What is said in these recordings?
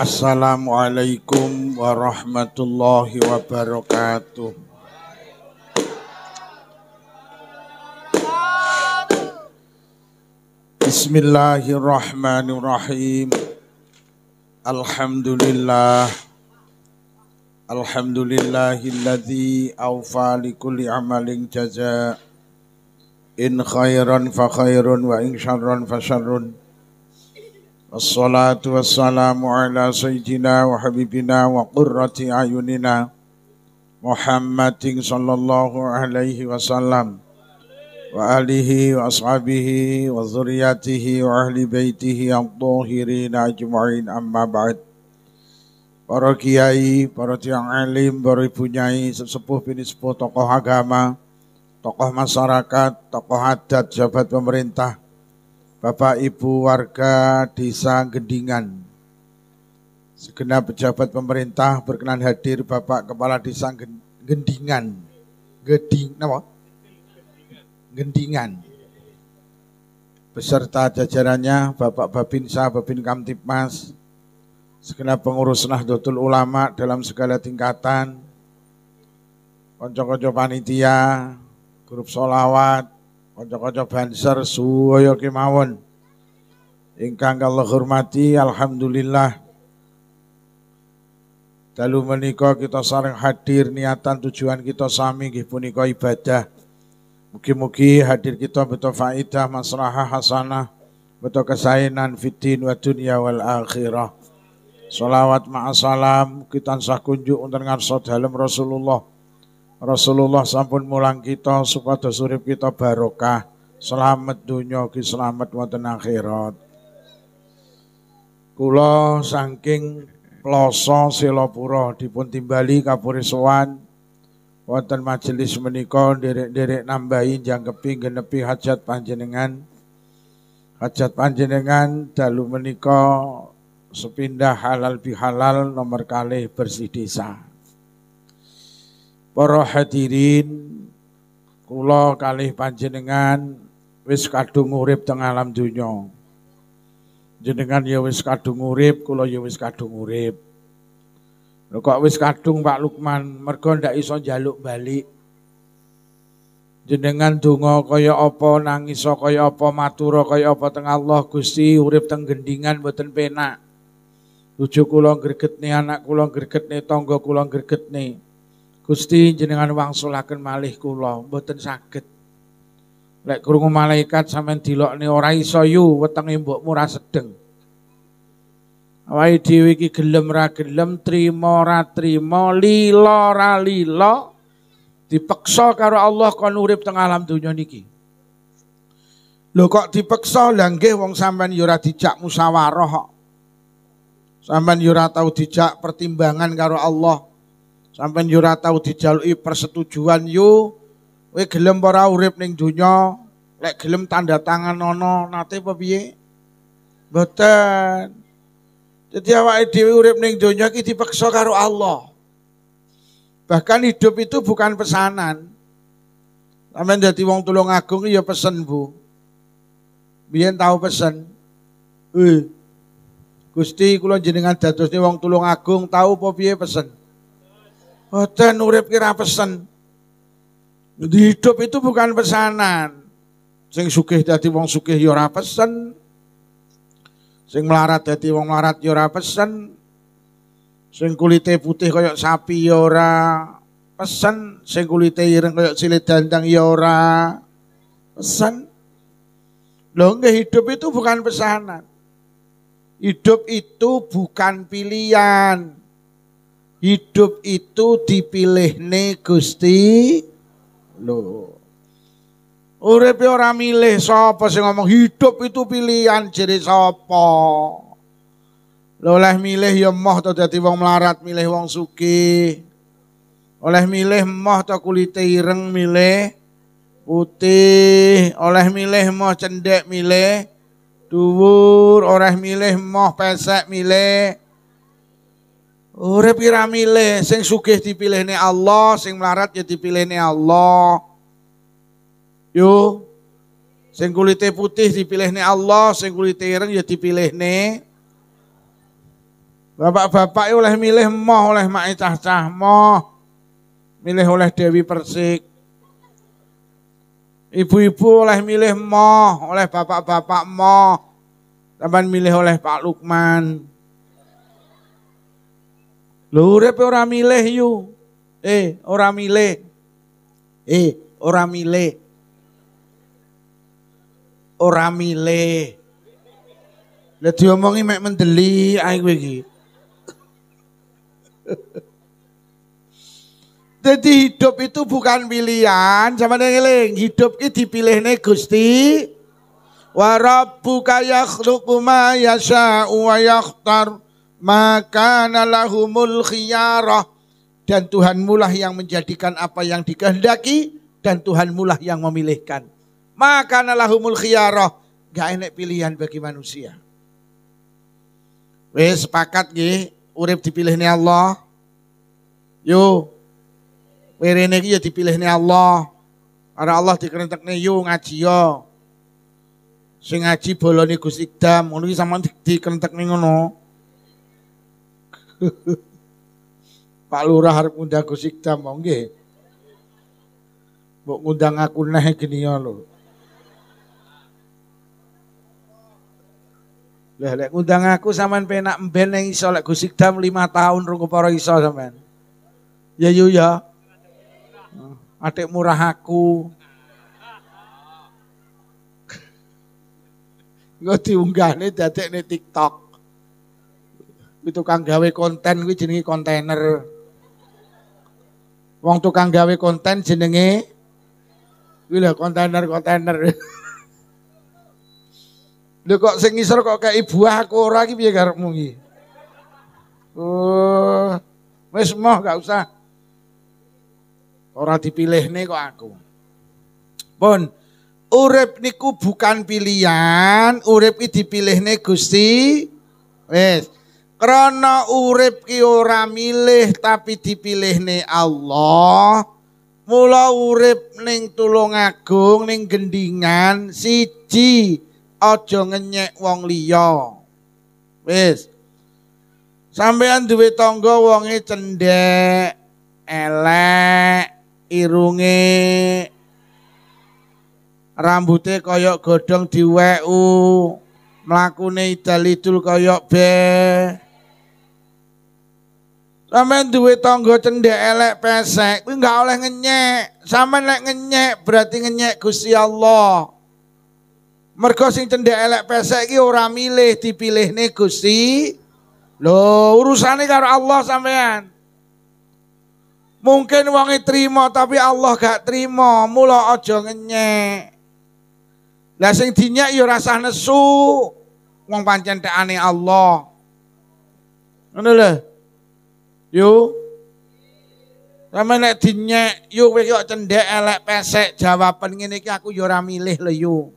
Assalamualaikum warahmatullahi wabarakatuh. Bismillahirrahmanirrahim. Alhamdulillahilladzi awfa likulli amalin jazaa. In khairan fa khairun wa in syarran fa syarrun. Wassalatu wassalamu ala sayyidina wa habibina wa qurrati ayunina Muhammadin sallallahu alaihi wasallam wa alihi wa ashabihi wa zuriyatihi wa ahli baitihi al-tahirin ajma'in, amma ba'd. Para kiai, para tiang alim, para ibu nyai, sesepuh bini sepuh, tokoh agama, tokoh masyarakat, tokoh adat, jabat pemerintah, Bapak Ibu warga desa Gendingan, segenap pejabat pemerintah berkenan hadir Bapak Kepala Desa Gendingan, Gendingan, beserta jajarannya, Bapak Babinsa, Babin Kamtipmas, segenap pengurus Nahdlatul Ulama dalam segala tingkatan, konco-konco panitia, grup sholawat, konco-konco banser suwaya kemawon ingkang kula hormati. Alhamdulillah dalu menika kita sareng hadir niatan tujuan kita sami nggih punika ibadah. Mugi-mugi hadir kita beto faidah maslahah hasanah, beto kesainan fiddin wa dunya wal akhirah. Sholawat ma'asalam kita tansah kunjuk wonten ngarsa dalem Rasulullah sampun mulang kita supados urip kita barokah, selamat dunya ki selamat wonten akhirat. Kula saking Ploso Selopuro dipun timbali kapuri sowan wonten majelis menika nderek-nderek nambahi jangkepi genepi hajat panjenengan. Hajat panjenengan dalu menika sepindah halal bihalal nomor kalih bersih desa. Para hadirin, kula kalih panjenengan wis kadung urip teng alam donya. Jenengan ya wis kadung urip, kula ya wis kadung urip. Lho kok wis kadung Pak Lukman, mergo ndak iso njaluk balik. Jenengan donga kaya apa, nangis kaya apa, matur kaya apa teng Allah, Gusti urip teng Gendingan mboten penak. Bojo kula gregetne, anak kula gregetne, tangga kula gregetne. Gusti jenengan wangsulaken malih kula mboten saged. Lek krungu malaikat sampean dilokne ora iso yu wetenge mbokmu ora sedeng. Awake dhewe iki gelem ra gelem, trima ra trima, lila ra lila, dipeksa karo Allah kon urip teng alam donya niki. Lho kok dipeksa? Lah nggih wong sampean ya ora dijak musyawarah kok. Sampean ya ora tau dijak pertimbangan karo Allah. Sampeyan yo ora tau dijaluki persetujuan yo, kowe gelem ora urip ning donya, lek gelem tanda tangan ana nate apa piye? Mboten. Dadi awake dhewe urip ning donya iki dipaksa karo Allah. Bahkan hidup itu bukan pesanan. Sampeyan dadi wong Tulungagung ya pesen, Bu. Biyen tau pesen. Gusti kula jenengan dadosne wong Tulungagung, tau apa piye pesen? Boten, urip kira pesen. Jadi hidup itu bukan pesanan. Sing sugih dadi wong sugih ya ora pesen. Sing melarat dadi wong melarat ya ora pesen. Sing kulite putih kaya sapi ya ora pesen. Sing kulite ireng kaya cilik dandang ya ora pesen. Lho nggih, hidup itu bukan pesanan. Hidup itu bukan pilihan. Hidup itu dipilih nih Gusti. Loh. Urip ora milih, sapa sing ngomong hidup itu pilihan jere sapa? Lho oleh milih ya moh to dadi wong melarat milih wong sugih. Oleh milih moh to kulite ireng milih putih, oleh milih moh cendek milih dhuwur, oleh milih moh pesek milih. Urip kira milih, sing sugih dipilihne Allah, sing melarat ya dipilihne Allah. Yo, sing kulite putih dipilihne Allah, sing kulite ireng ya dipilihne Bapak-bapak oleh milih moh oleh mak cah-cah moh. Milih oleh Dewi Persik. Ibu-ibu oleh milih moh oleh bapak-bapak moh. Sampeyan milih oleh Pak Lukman. Lho urip ora milih yu. Ora milih. Ora milih. Ora milih. Lah diomongi mek mendeli ae kowe iki. Jadi hidup itu bukan pilihan, sama eling. Hidup iki dipilihne Gusti. Wa rabbuka yakhluqu ma yasha'u wa yakhtar maka lahumul khiyarah. Dan Tuhanmu lah yang menjadikan apa yang dikehendaki dan Tuhanmu lah yang memilihkan. Maka lahumul khiyarah. Gak enak pilihan bagi manusia. Wes sepakat nggih, urip dipilihne Allah. Yo. Werene iki ya dipilihne Allah. Karena Allah dikerentekne yo ngaji yo. Sing ngaji bolone Gus Ikdam, ngono iki sampean dikerentekne ngono. Pak Lurah arep ngundang Gus Ikdam mau nggih. Mbok ngundang aku neh geni yo lho. Lah lek ngundang aku sampean penak mben ning iso lek Gus Ikdam 5 tahun rung kepara iso sampean. Ya yo ya. Adik murah aku. Engko diunggahne dadekne TikTok. Kuwi tukang gawe konten kuwi jenenge kontainer. Wong tukang gawe konten jenenge kuwi lho kontainer. Lho kok sing ngisor kok kayak ibu aku ora iki piye karepmu iki? Oh, wis moh gak usah. Ora dipilihne kok aku. Pun urip niku bukan pilihan, urip iki dipilihne Gusti. Wis. Krana urip ki ora milih tapi dipilihne Allah. Mula urip ning Tulungagung ning Gendingan siji aja ngenyek wong liya. Wis. Sampeyan duwe tangga wonge cendhek, elek, irunge, rambute kaya godhong diweku, mlakune idal-idul kaya be. Sampeyan duwe tangga cendhek, elek, pesek, kuwi enggak oleh ngenyek. Sampeyan lek ngenyek berarti ngenyek Gusti Allah. Mergo sing cendhek elek pesek iki ora milih dipilihne Gusti. Lho, urusane karo Allah sampean. Mungkin wonge trima tapi Allah gak trima, mula aja ngenyek. Lah sing dinyek ya rasah nesu. Wong pancen tekane Allah. Ngono lho. Yo. Sampe nek dinyek, yo kowe kok cendhek elek pesek, jawaban ngene iki aku ya ora milih lho yo.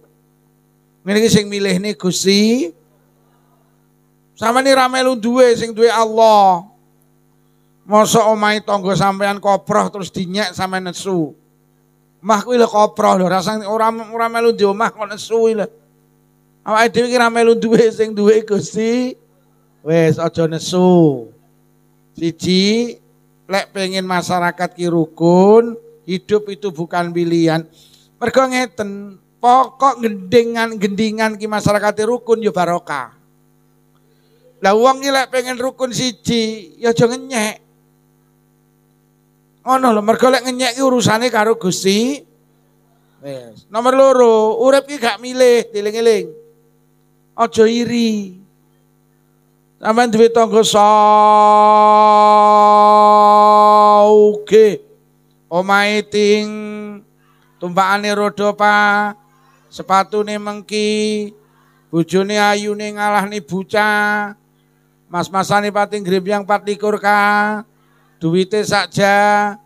Ngene iki sing milihne Gusti. Sampeyan ra melu duwe sing duwe Allah. Mosok omahe tangga sampean koproh terus dinyek sampean nesu. Mah kuwi lho koproh lho, rasane ora melu di omah kok nesu lho. Awake dhewe iki ra melu duwe sing duwe Gusti. Wis aja nesu. Siji, lek pengen masyarakat ki rukun, hidup itu bukan pilihan. Mergo ngeten, pokok gendingan ki masyarakat rukun ya barokah. Lah wong ki lek pengen rukun siji, ya aja ngenyek. Ngono lho, mergo lek ngenyek ki urusane karo Gusti. Wes. Nomor 2, urip ki gak milih, dieling-eling. Aja iri. Sampeyan duwe tangga sauge. Omahe ting tumpakane rodo pa, sepatune mengki, bojone ayune ngalahne bocah. Mas-masane pating grembyang 24 ka. Duwite sakja.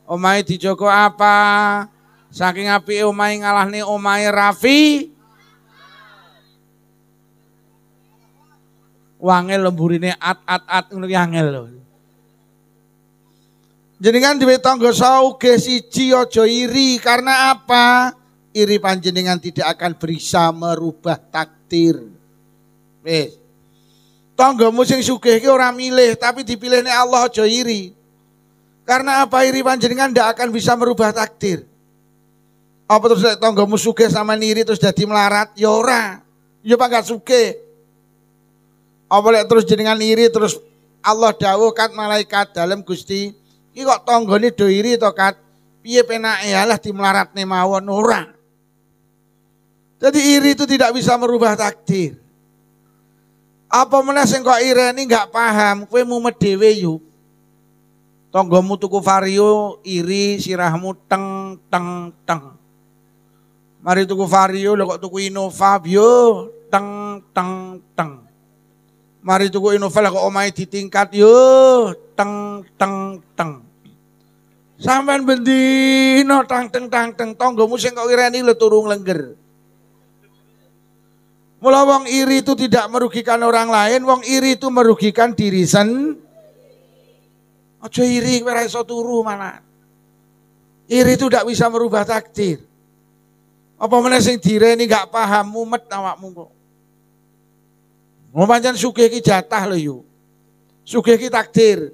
Omahe dijogo apa? Saking apike omahe ngalahne omahe Rafi. Wangel lemburine at ngono ki angel lho. Jenengan duwe tangga sauge siji aja iri karena apa? Iri panjenengan tidak akan bisa merubah takdir. Wis. Tanggamu sing sugih iki ora milih, tapi dipilihne Allah, aja iri. Karena apa iri panjenengan ndak akan bisa merubah takdir. Apa terus tanggamu sugih sama iri terus jadi melarat? Ya ora. Ya pangkat sugih. Apa lek terus jenengan iri terus Allah dawuh kat malaikat dalam Gusti, iki kok tanggane do iri to kat? Piye penake alah dimelaratne mawon ora. Jadi iri itu tidak bisa merubah takdir. Apa meneh sing kok ireni enggak paham, kowe mumet dhewe yo. Tanggamu tuku vario iri sirahmu teng teng teng. Mari tuku vario lho kok tuku Innova yo teng teng teng. Mari tuku Innova lah kok omahe ditingkat yo teng teng teng. Sampeyan bendino tang teng tanggamu sing kok ireni lho turu nglengger. Mula wong iri itu tidak merugikan orang lain, wong iri itu merugikan diri sendiri. Aja iri kowe ora iso turu malah. Iri itu tidak bisa merubah takdir. Apa meneh sing direni gak paham mumet awakmu kok. Wong pancen sugih iki jatah lho yo. Sugih iki takdir.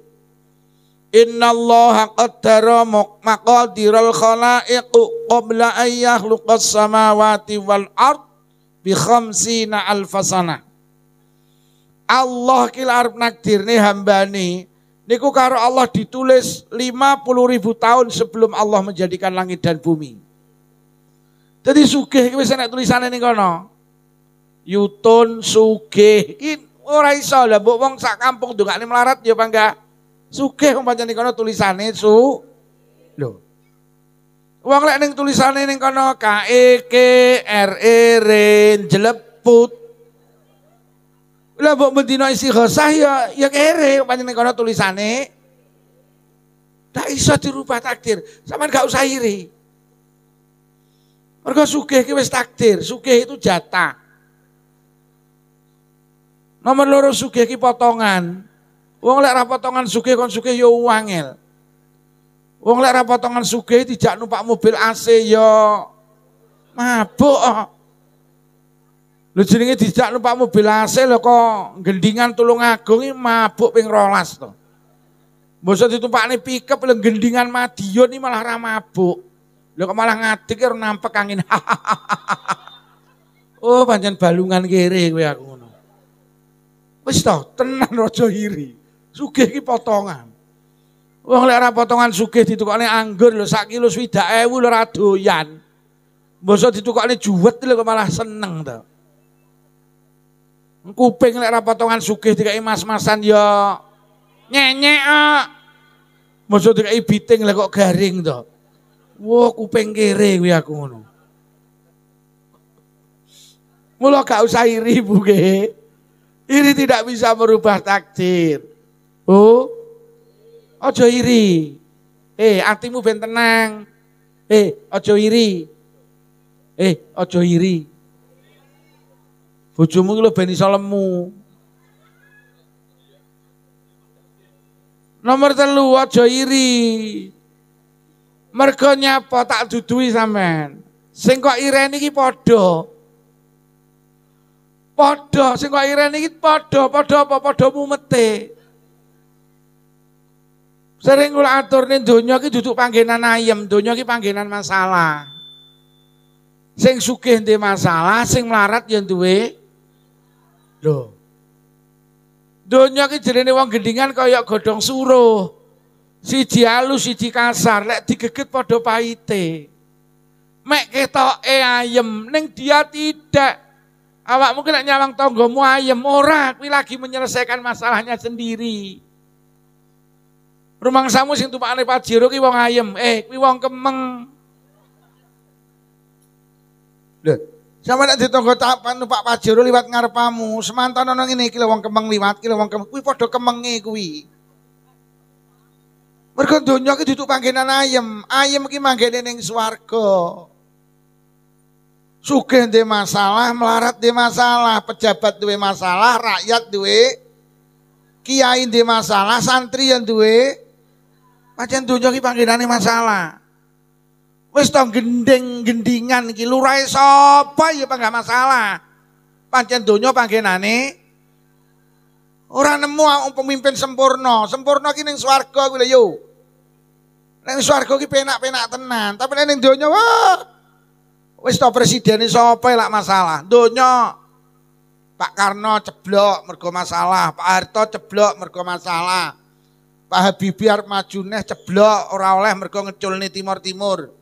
Innallaha qaddara maqadiral khalaiq qabla an yakhluqas samawati wal ard bi khamsina alfasana. Allah ki arep nakdirne hambane niku karo Allah ditulis 50.000 tahun sebelum Allah menjadikan langit dan bumi. Jadi sugih ki wis enek tulisane ning kono. Yutun sugih ki ora iso lah mbok wong sak kampung ndongakne melarat ya bangga. Sugih wong pancen ning kono tulisane lho. Wong lek ning tulisane ning kono KEK RR jeleput. Lah mbok mendina istighosah ya kere pancen ning kono tulisane. Ndak iso dirubah takdir. Sampeyan gak usah iri. Mergo sugih ki wis takdir, sugih itu jatah. Nomor loro sugih ki potongan. Wong lek ra potongan sugih kon sugih ya wangel. Wong lek ra potongan sugih dijak numpak mobil AC ya mabuk. Lho jenenge dijak numpak mobil AC lho kok gendingan Tulungagung iki mabuk ping 12 to. Mbok ditumpakne pickup lho gendingan Madiun iki malah ra mabuk. Lho kok malah ngadeg karo nampek angin. Oh pancen balungan kere kowe aku ngono. Wis to, tenan aja iri. Sugih iki potongan. Wong lek ora potongan sugih ditukokne anggur lho sak kilo 20.000 lho ora doyan. Mbok ditukokne juwet lho kok malah seneng to. Kuping lek ora potongan sugih dikai mas-masan ya nyenyek kok. Mbok dikai biting lek kok garing to. Wah kuping kere kuwi aku ngono. Mula gak usah iri Bu ge. Iri tidak bisa merubah takdir. Oh, aja iri. Atimu ben tenang. Aja iri. Aja iri. Bojomu ki lho ben iso lemu. Nomor 3 aja iri. Mergo nyapa tak dudui sampean. Sing kok ireni iki padha. Padha sing kok ireni iki padha apa padha mumete. Sering kula aturne donya iki duduk panggenan ayem, donya iki panggenan masalah. Sing sugih ndek masalah, sing melarat ya duwe. Lho. Donya iki jerene wong gendingan kaya godhong suruh. Siji halus, siji kasar, lek digeget padha pahite. Mek ketoke ayem, ning dia tidak. Awakmu ki lek nyawang tanggamu ayem ora, kuwi lagi menyelesaikan masalahnya sendiri. Rumangsamu sing tumpakane Pajero ki wong ayem, kuwi wong kemeng. Lho, sampe nek ditangga tapan numpak Pajero liwat ngarepamu, semantan ana ngene iki lho wong kemeng liwat, ki lho wong kemeng, kuwi padha kemenge kuwi. Mergo donya ki duduk panggenan ayem, ayem ki manggene ning swarga. Sugih ndek masalah, melarat ndek masalah, pejabat duwe masalah, rakyat duwe, kiai ndek masalah, santri yang duwe, pancen donya ki panggenane masalah. Wis to gending-gendingan iki lurahe sapa ya enggak masalah. Pancen donya panggenane Ora nemu pemimpin sempurna. Sempurna ki ning swarga kuwi lho yo. Ning swarga ki penak-penak tenan, tapi ning donya wah. Wis to presidene sapa lak masalah. Donya Pak Karno ceblok mergo masalah, Pak Harto ceblok mergo masalah. Pak Habibie arep maju neh ceblok ora oleh mergo ngeculne Timur-Timur.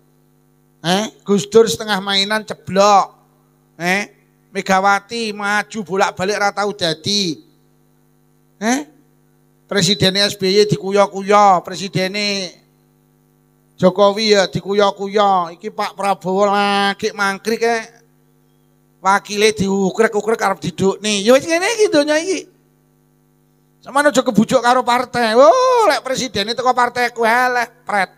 Gus Dur setengah mainan ceblok. Megawati maju bolak-balik ora tau dadi. Presiden SBY dikuyo-kuyo, presiden Jokowi ya dikuyo-kuyo. Iki Pak Prabowo lagi mangkrik wakile diukrek-ukrek arep didukne. Ya wis ngene iki donya iki. Sampeyan aja kebujuk karo partai. Oh, lek presiden teko partaiku eleh pret.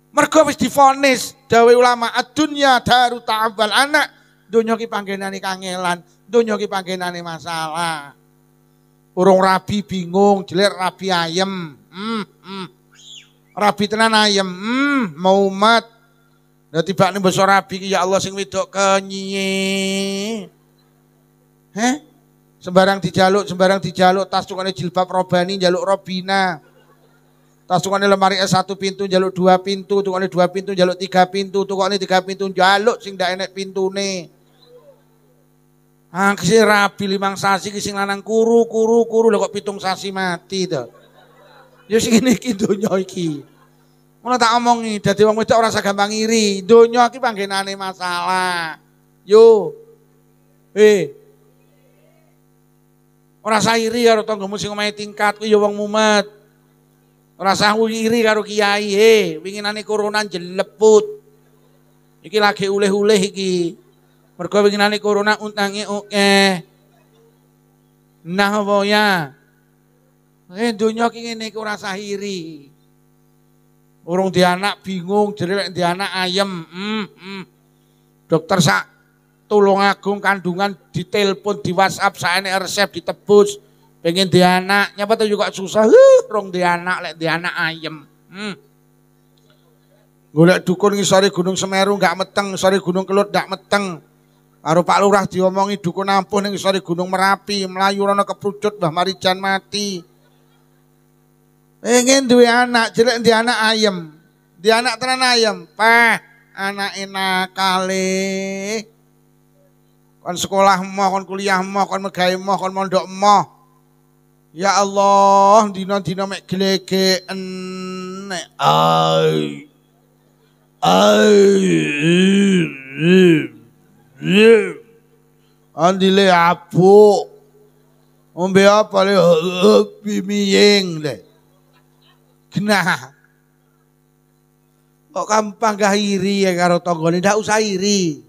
Mergo wis divonis dawe ulama ad-dunya daru ta'abbal anak. Donya ki panggenane kangelan, donya ki panggenane masalah. Urung rabi bingung, jelir rabi ayem. Rabi tenan ayem, mau umat. Lah tibane basa rabi ki ya Allah sing wedok kenyiye. Sembarang dijaluk, tas tukane jilbab robani njaluk robina. Tas tukane lemari S1 pintu njaluk 2 pintu, tukane 2 pintu njaluk 3 pintu, tukane 3 pintu njaluk sing ndak enek pintune. Kisi rabi 5 sasi ki sing lanang kuru lho kok 7 sasi mati to. Ya sing ngene iki donya iki. Ngono tak omongi, dadi wong wedok ora usah gampang iri. Donya iki panggenane masalah. Yo. Ora usah iri karo tanggamu sing omahe tingkat ku ya wong mumet. Ora usah iri karo kiai. Winginane corona jeleput. Iki lagi uleh-uleh iki. Mergo winginane corona untange oke. Nah apa ya? Donya ki ngene iki ora usah iri. Urung di anak bingung, jadi di anak ayem. Dokter sak Tulungagung kandungan ditelepon di WhatsApp, saene resep ditebus. Pengen di anak, nyapa tuh juga susah. Rong di anak, lek di anak ayem. Golek dukun ngisore Gunung Semeru gak meteng, ngisore Gunung Kelut gak meteng. Karo Pak Lurah diomongi dukun ampuh ning ngisore Gunung Merapi, mlayu rono keprujut Mbah Marijan mati. Pengen duwe anak, jelek di anak ayem. Di anak tenan ayem. Anak enak kali. Kon sekolah moh, kon kuliah moh, kon megawe moh, kon mondok moh. Ya Allah, dina-dina mek glegeken. Andile apu. Ombe apa le bimiyeng le. Genah. Kok gampang gak iri ya karo tanggane, ndak usah iri.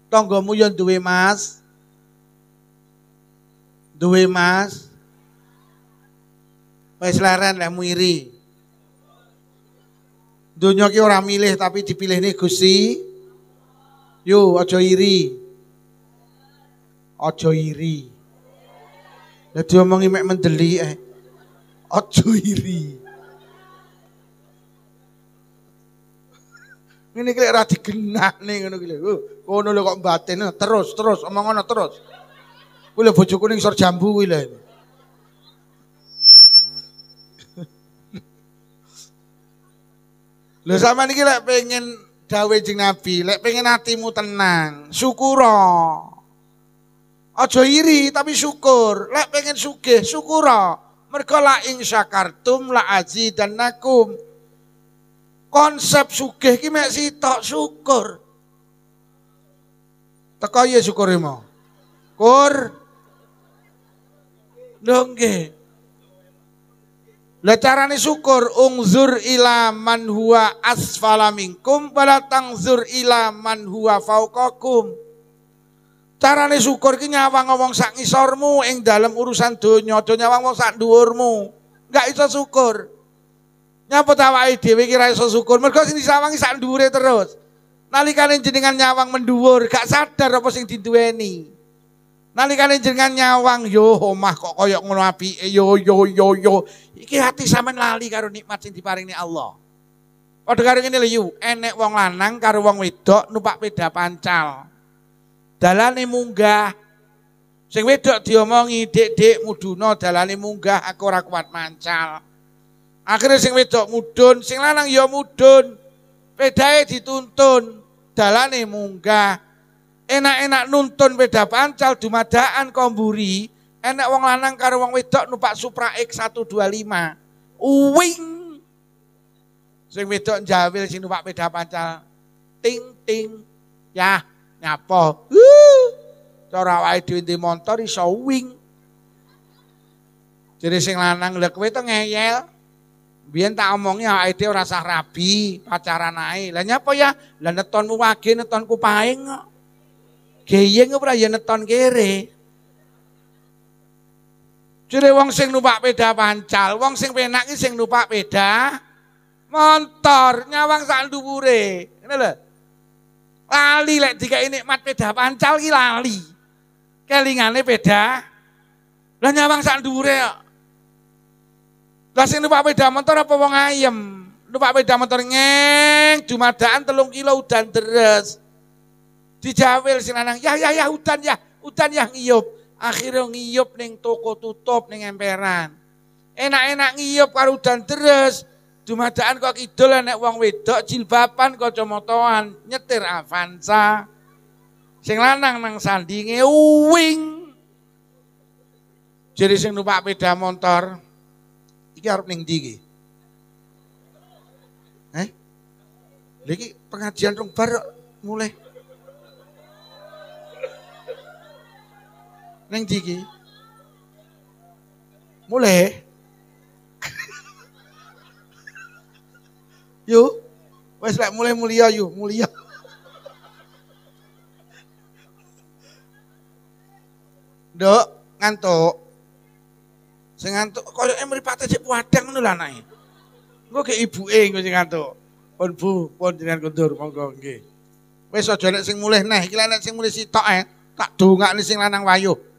Tanggamu yo duwe Mas. Duwe Mas. Wis leren lemu iri. Donya ki ora milih tapi dipilihne Gusti. Yo aja iri. Aja iri. Lah diomongi mek mendeli aja iri. Ini kira ra digenahne ngono ki lho. Ngono lho kok batin terus omong ngono terus. Kuwi lho bojoku ning sor jambu kuwi lho. Lho sampean iki lek pengen dawuh Jeng Nabi, lek pengen atimu tenang, syukura. Aja iri tapi syukur. Lek pengen sugih, syukura. Mergo la ing syakartum la azidannakum. Konsep sugih ki mek sitok syukur. Teko ya syukur mo. Kur. Lho nggih. Lah carane syukur ungzur ila man huwa asfala minkum wala tangzur ila man huwa fauqakum. Carane syukur ki nyawang wong sak ngisormu ing dalem urusan donya, aja nyawang wong sak dhuwurmu. Enggak iso syukur. Nyapa awake dhewe ki ra iso syukur, mergo sing disawangi sak dhuwure terus. Nalikane jenengan nyawang mendhuwur, gak sadar apa sing diduweni. Nalikane jenengan nyawang, yo omah kok koyo ngono apike, yo. Iki hati sampean lali karo nikmat sing diparingi Allah. Padha karo ngene lho yu, enek wong lanang karo wong wedok numpak sepeda pancal. Dalane munggah. Sing wedok diomongi, "Dik, muduna dalane munggah, aku ora kuat mancal." Akhirnya sing wedok mudun, sing lanang ya mudun. Pedae dituntun, dalane munggah. Enak-enak nuntun peda pancal dumadaan komburi. Enak wong lanang karo wong wedok numpak Supra X 125. Uwing. Sing wedok njawil sing numpak peda pancal. Ting ting. Yah, nyapa. Cara awake dhewe ndek motor iso wing. Jadi sing lanang lha kowe to ngeyel. Biyen tak omongi awake dhewe ora sah rabi, pacaran ae. Lah nyapa ya? Lah netonmu wage, netonku paing kok. Geyeng ora ya neton kere. Jare wong sing numpak peda pancal, wong sing penak iki sing numpak peda motor, nyawang sak dhuwure. Ngene lho. Lali lek dikai nikmat peda pancal ki lali. Kelingane peda. Lah nyawang sak dhuwure kok. Lah sing numpak peda motor apa wong ayem? Numpak peda motor ngeng, dumadaan 3 kilo udan deres. Dijawil si lanang, ya udan ya ngiyup. Akhirnya ngiyup ning toko tutup ning emperan. Enak-enak ngiyup karo udan deres. Dumadaan kok kidul nek wong wedok jilbaban kacamataan nyetir Avanza. Sing lanang nang sandinge uwing. Jadi sing numpak peda motor iki arep ning ndi iki? Iki pengajian rong bar mulai. Neng diki, mulai, yuk, wes lek mulai mulia yuk, mulia. Dok, ngantuk, sing ngantuk, koyo mripate cek padang ngono lho anake. Engko ke ibuke engko sing ngantuk. Pun Bu, pun jenengan kondur monggo nggih. Wes aja nek sing mulih neh, iki nek sing mulih sitok tak dongakne sing lanang wayuh.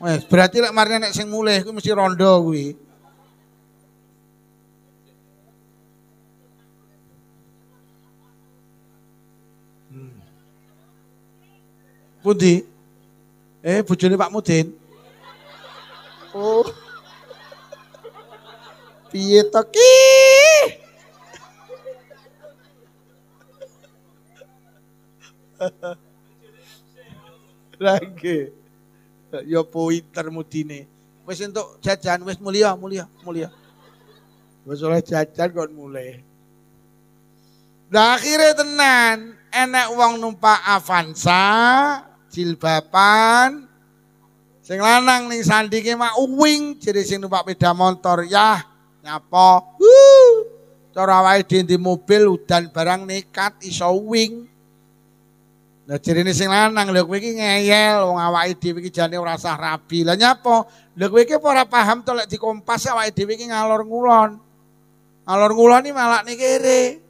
Wes, berarti lek marine nek sing mulih kuwi mesti rondo kuwi. Pundi? Bojone Pak Mudin. Oh. Piye to ki? Lagi. Ya pinter mudine. Wis entuk jajan wis mulia. Wis oleh jajan kon mulai. Lah akhire tenan enek wong numpak Avanza, jilbaban. Sing lanang ning sandinge mak uwing, jere sing numpak peda motor yah nyapa. Cara awake dhewe di mobil udan barang nekat iso wing. Lah jerene sing lanang lho kowe iki ngeyel wong awake dhewe iki jane ora sah rabi. Lah nyapa? Lho kowe iki ora paham to lek dikompas awake dhewe iki ngalor ngulon. Ngalor ngulon iki malakne kere.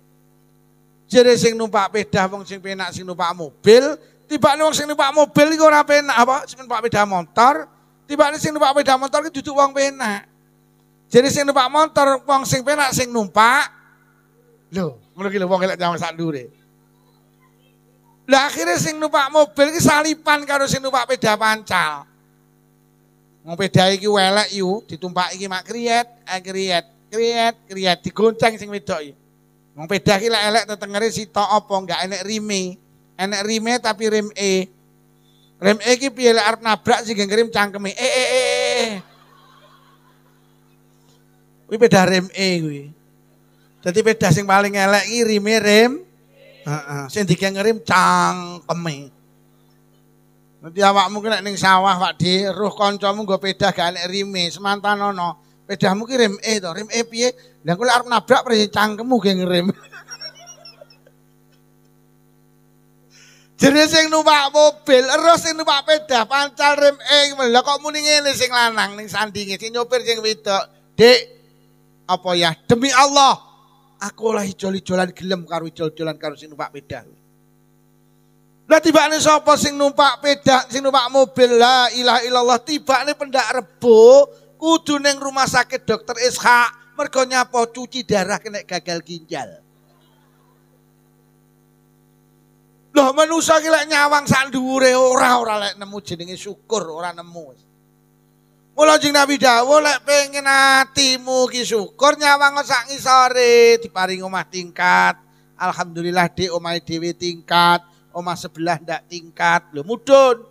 Jere sing numpak peda wong sing penak sing numpak mobil, tibane wong sing numpak mobil iki ora penak apa sing numpak peda motor, tibane sing numpak peda motor iki duduk wong penak. Jere sing numpak motor wong sing penak sing numpak. Lho, ngono ki lho wong elek jaman sak ndure. Lah akhirnya sing numpak mobil iki salipan karo sing numpak peda pancal. Wong peda iki welek yu, ditumpak iki mak kriyet digonceng sing wedok iki. Wong peda iki lek elek tetengere sitok apa enggak enek rime. Enek rime tapi rem E. Rem E iki piye lek arep nabrak sing ngirim cangkeme. Kuwi peda rem E kuwi. Dadi peda sing paling elek iki rime rem sing dikengerim cangkeme. Nanti awakmu ki nek ning sawah Pakde, roh kancamu nggo peda gak enek rime, semantan ana. Pedamu ki rem E to, rem E piye? Lah kok arep nabrak prese cangkemmu ge ngerem. Jere sing numpak mobil, ero sing numpak peda pancal rem E. Lah kok muni ngene sing lanang ning sandinge, sing nyopir sing wedok. Dik, apa ya demi Allah aku lah ijol-ijolan gelem karo ijol-ijolan karo sing numpak peda. Lah tibane sapa sing numpak peda, sing numpak mobil, la ilaha illallah, tibane pendak Rebo kudu ning rumah sakit Dokter Ishak mergo nyapa cuci darah kena gagal ginjal. Loh manusa ki lek nyawang sak dhuwure ora lek nemu jenenge syukur, ora nemu. Mula Kanjeng Nabi dawuh lek pengen atimu ki syukur nyawang sak ngisore diparing omah tingkat. Alhamdulillah Dik omahe dhewe tingkat, omah sebelah ndak tingkat. Lho mudhun.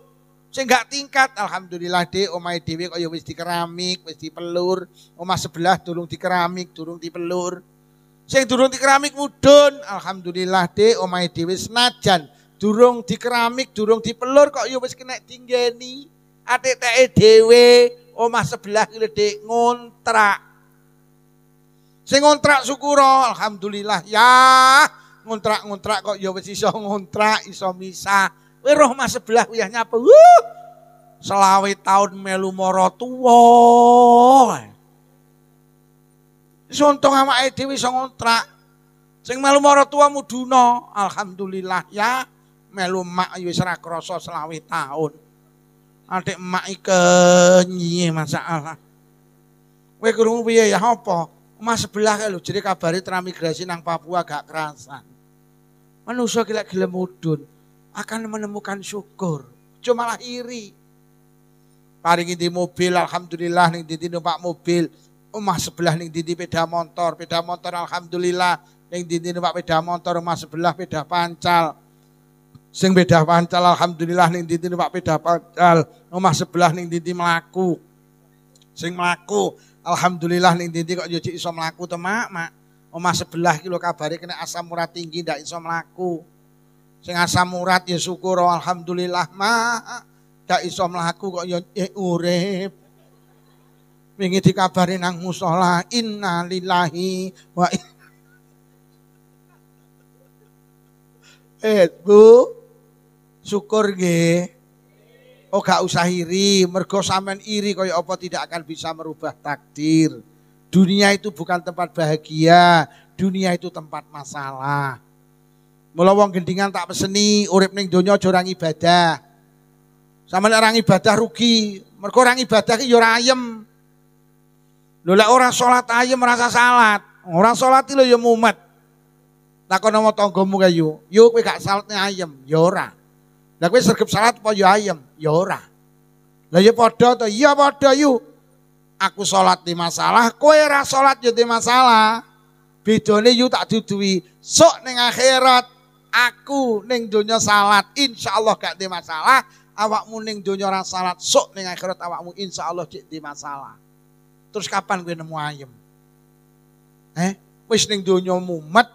Sing gak tingkat alhamdulillah Dik omahe dhewe kaya wis dikeramik, wis dipelur. Omah sebelah durung dikeramik, durung dipelur. Sing durung dikeramik mudhun, alhamdulillah Dik omahe dhewe senajan durung dikeramik, durung dipelur kok ya wis kena dinggeni. Atik-teke dhewe omah sebelah iki lho Dik ngontrak. Sing ngontrak syukur alhamdulillah ya. Ngontrak-ngontrak kok ya wis iso ngontrak, iso misah. Kowe roh omah sebelah uyah nyapa. 20 tahun melu mara tuwa. Sontong awake dhewe iso ngontrak. Sing melu mara tuwa muduna, alhamdulillah ya. Melu mak wis ora krasa 20 tahun. Adik mak iki nyiye masalah. Kowe krungu piye ya apa? Omah sebelah kae lho jere kabare transmigrasi nang Papua gak kerasan. Manusa ki lek gelem mudhun akan menemukan syukur. Cuma malah iri. Paringi di mobil alhamdulillah ning ndi numpak mobil. Omah sebelah ning ndi sepeda motor alhamdulillah ning ndi numpak sepeda motor omah sebelah sepeda pancal. Sing sepeda pancal alhamdulillah ning ndi numpak sepeda pancal, omah sebelah ning ndi mlaku. Sing mlaku alhamdulillah ning ndi kok yo iso mlaku to mak. Omah sebelah ki lho kabare kena asam urat tinggi ndak iso mlaku. Sing asam urat ya syukur alhamdulillah mak. Ndak iso mlaku kok yo urip. Wingi dikabari nang musala innalillahi wa Bu syukur nggih. Oh gak usah iri, mergo sampean iri kaya apa tidak akan bisa merubah takdir. Dunia itu bukan tempat bahagia, dunia itu tempat masalah. Mula wong gendingan tak peseni urip ning donya aja orang ibadah. Sampeyan orang ibadah rugi, mergo orang ibadah ki ya ora ayem. Lho lek ora salat ayem merasa salat. Ora salat lho ya mumet. Takon nang tanggamu kae yo kowe gak salatne ayem, ya ora. Lah kowe sregep salat apa ya ayem, ya ora. Lah ya padha to, iya padha yu. Aku salat di masalah, kowe ora salat ya di masalah. Bedane yu tak duduhi, sok ning akhirat aku ning donya salat, insyaallah gak di masalah. Awakmu ning donya ora salat, sok ning akhirat awakmu insyaallah di masalah. Terus kapan kowe nemu ayem? Wis ning donya mumet,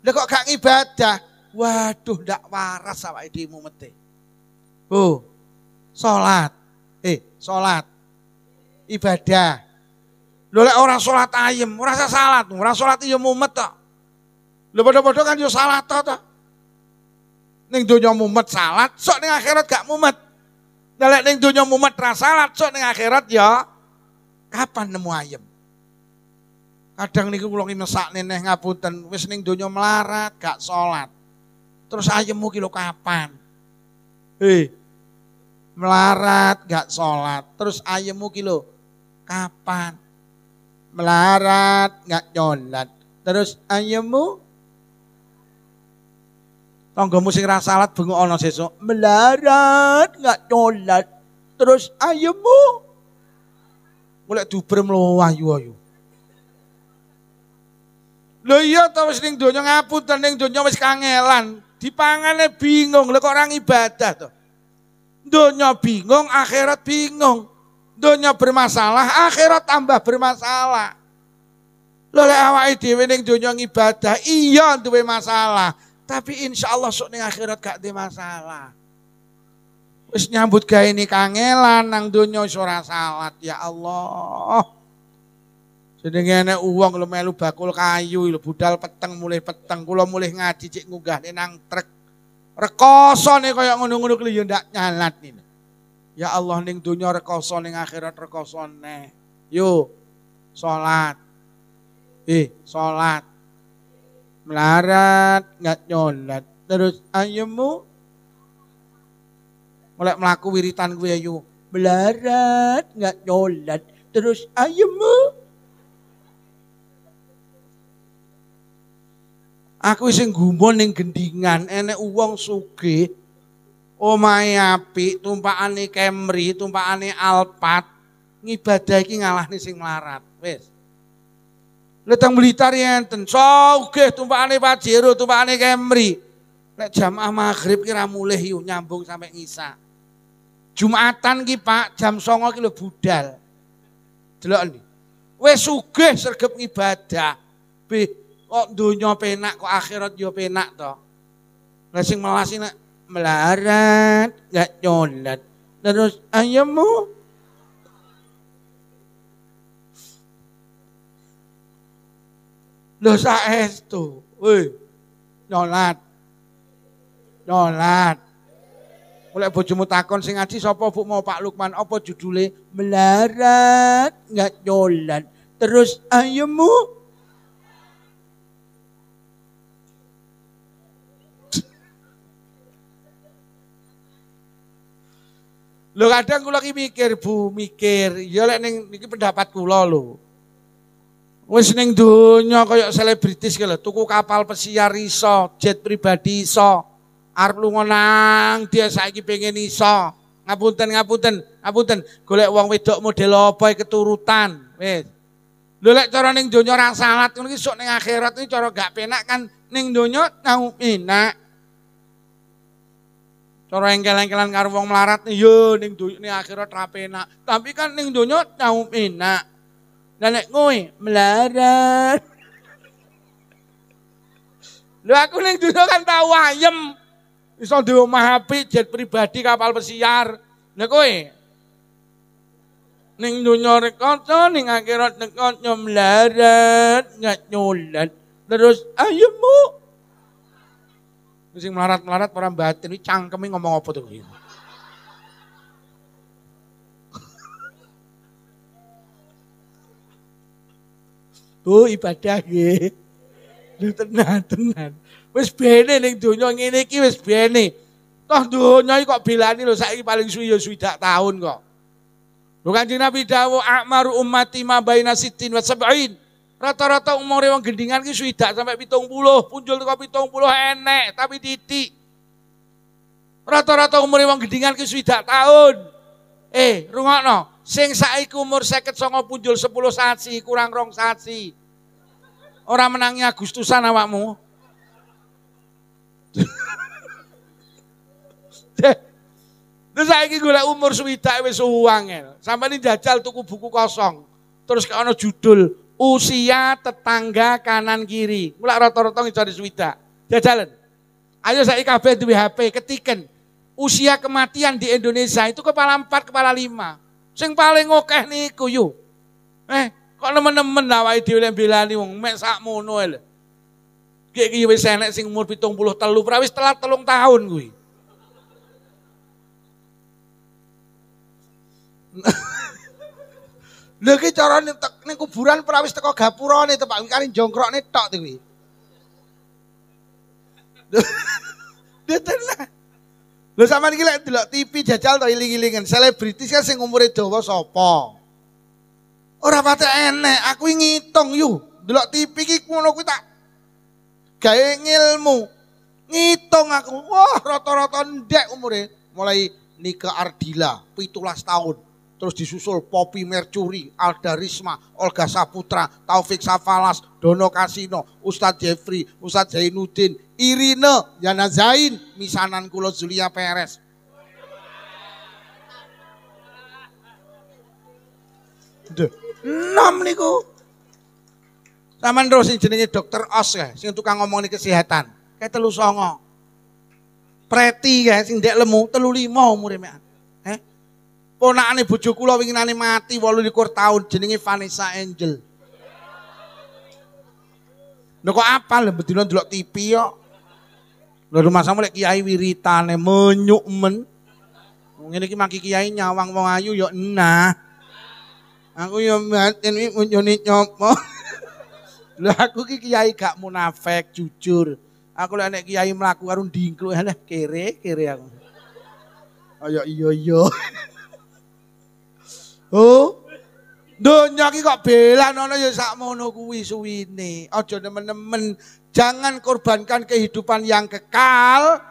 lha kok gak ngibadah? Waduh ndak waras awake dhewe mumete. Oh, salat. Salat. Ibadah. Lho lek ora salat ayem, ora usah salat, ora salat ya mumet tok. Lho padha-padha kan yo salat to. Ning donya mumet salat, sok ning akhirat gak mumet. Lah lek ning donya mumet ra salat, sok ning akhirat ya kapan nemu ayem? Kadang niku kula mesakne neh ngapunten, wis ning donya melarat gak salat. Terus ayemmu ki lho kapan? Melarat gak salat, terus ayemmu ki lho kapan? Melarat gak nyolat, terus ayemmu tanggamu sing ra salat bengok ana sesuk. Melarat gak nyolat, terus ayemmu golek duber mluwah ayu. Lho iya ta wis ning donya ngapunten ning donya wis kangelan, dipangane bingung lho kok ora ibadah to. Donya bingung, akhirat bingung. Donya bermasalah, akhirat tambah bermasalah. Lho lek awake dhewe ning donya ngibadah, iya duwe masalah, tapi insyaallah sok ning akhirat gak duwe masalah. Wis nyambut gawe ni kangelan nang donya wis ora salat, ya Allah. Jenenge enek wong lho melu bakul kayu lho budal peteng mulih peteng, kula mulih ngaji cek ngunggahne nang truk. Rekosone kaya ngono-ngono kuwi ya ndak nyalat ini. Ya Allah ning donya rekoso ning akhirat rekosone. Yo salat. Salat. Melarat enggak nyolat. Terus ayemmu mulai mlaku wiritan kuwi ayo. Melarat enggak nyolat. Terus ayemmu Aku sing gumun ning gendingan enek wong sugih. Omahe apik, tumpakane Camry, tumpakane Alphard, ngibadah iki ngalahne sing melarat. Wis. Lha teng Blitar enten, sugih tumpakane Pajero, tumpakane Camry. Lek jamaah maghrib ki ra mulih yo nyambung sampai ngisa. Jumatan ki Pak, jam 09.00 ki lho budal. Delok iki. Wis sugih sregep ngibadah. Kok donya penak, kok akhirat yo penak to. Lah sing melas nek melarat, gak nyolat. Terus ayammu lho saestu. Woi, nyolat. Nyolat. Mulai bojomu takon sing ngaji sapa Bu mau Pak Lukman, apa judule? Melarat, gak nyolat. Terus ayammu lho kadang kula ki mikir Bu, mikir, ya lek ning niki pendapat kula lho. Wis ning donya kaya selebritis ki lho, tuku kapal pesiar iso, jet pribadi iso. Arep lunga nang dia saiki pengen iso. Ngapunten, golek wong wedok model apa keturutan. Wis. Lho lek cara ning donya ra salat ngono ki sok ning akhirat iki cara gak penak kan ning donya tau enak. Cara engkel-engkelan karo wong melarat yo ning akhirat ra penak. Tapi kan ning donya tau enak. Lah nek kowe melarat. Lho aku ning donya kan tau ayem. Iso duwe omah apik, jet pribadi, kapal pesiar. Lah kowe ning donya rekoto ning akhirat rekoto melarat, gak nyolat. Terus ayemmu sing melarat-melarat para batin iki cangkeme ngomong apa to kuwi. Bu ibadah nggih. Lho tenan. Wis bene ning donya ngene iki wis bene. Toh donya iki kok belani lho saiki paling suwi ya 60 tahun kok. Lho Kanjeng Nabi dawuh a'maru ummati ma baina 60 wa 70. Rata-rata umure wong gendingan ki swidak sampai 70, punjul teko 70 enek tapi titik. Rata-rata umure wong gendingan ki swidak tahun. Rungokno, sing saiki umur 59 punjul 10 sasi kurang 2 sasi. Ora menangi Agustusan awakmu. Terus saiki golek umur swidak wis uang. Sampai ini jajal tuku buku kosong. Terus ana judul usia tetangga kanan kiri. Mulai rata-rata ngisor swidak. Jajalan. Ayo saiki kabeh duwe HP, ketiken. Usia kematian di Indonesia itu kepala 4, kepala 5. Sing paling akeh niku yo. Kok nemen-nemen awake dhewe mbelani wong mek sakmono lho. Iki wis enek sing umur 73, pra wis telat 3 tahun kuwi. Lha iki carane ning kuburan pra wis teko gapurane to Pak, kari jongkrokne tok to kuwi. Tenan. Lho sampean iki lek delok TV jajal to iling-ilingen, selebritis kan sing umure dawa sapa? Ora patek enek, aku ngitung yu. Delok TV iki ngono kuwi tak gawe ngilmu. Ngitung aku, wah rata-rata ndek umure. Mulai Nika Ardila 17 tahun. Terus disusul Poppy Mercury, Alda Risma, Olga Saputra, Taufik Safalas, Dono Kasino, Ustadz Jeffrey, Ustadz Zainuddin, Irina, Yana Zain, misanan kula Zulia Perez. Enam niku. Saman terus sing jenenge Dokter Os ya, sing tukang ngomongin kesehatan. Kayak 39. Preti ya, sing ndek lemu 35 umure mek. Ponakane bojo kula winginane mati 28 tahun jenenge Vanessa Angel. Lho kok apal bedino ndelok TV kok. Lho rumah samu lek Kiai wiritane menyuk men. Ngene iki maki Kiai nyawang wong ayu ya enah. Aku ya mbaten iki muncune nyopo. Lho aku ki Kiai gak munafik, jujur. Aku lek nek Kiai mlaku karo ndingkluk kere aku. Kaya iya. Oh. Donya ki kok belanono ya sakmono kuwi suwine. Aja nemen-nemen, jangan korbankan kehidupan yang kekal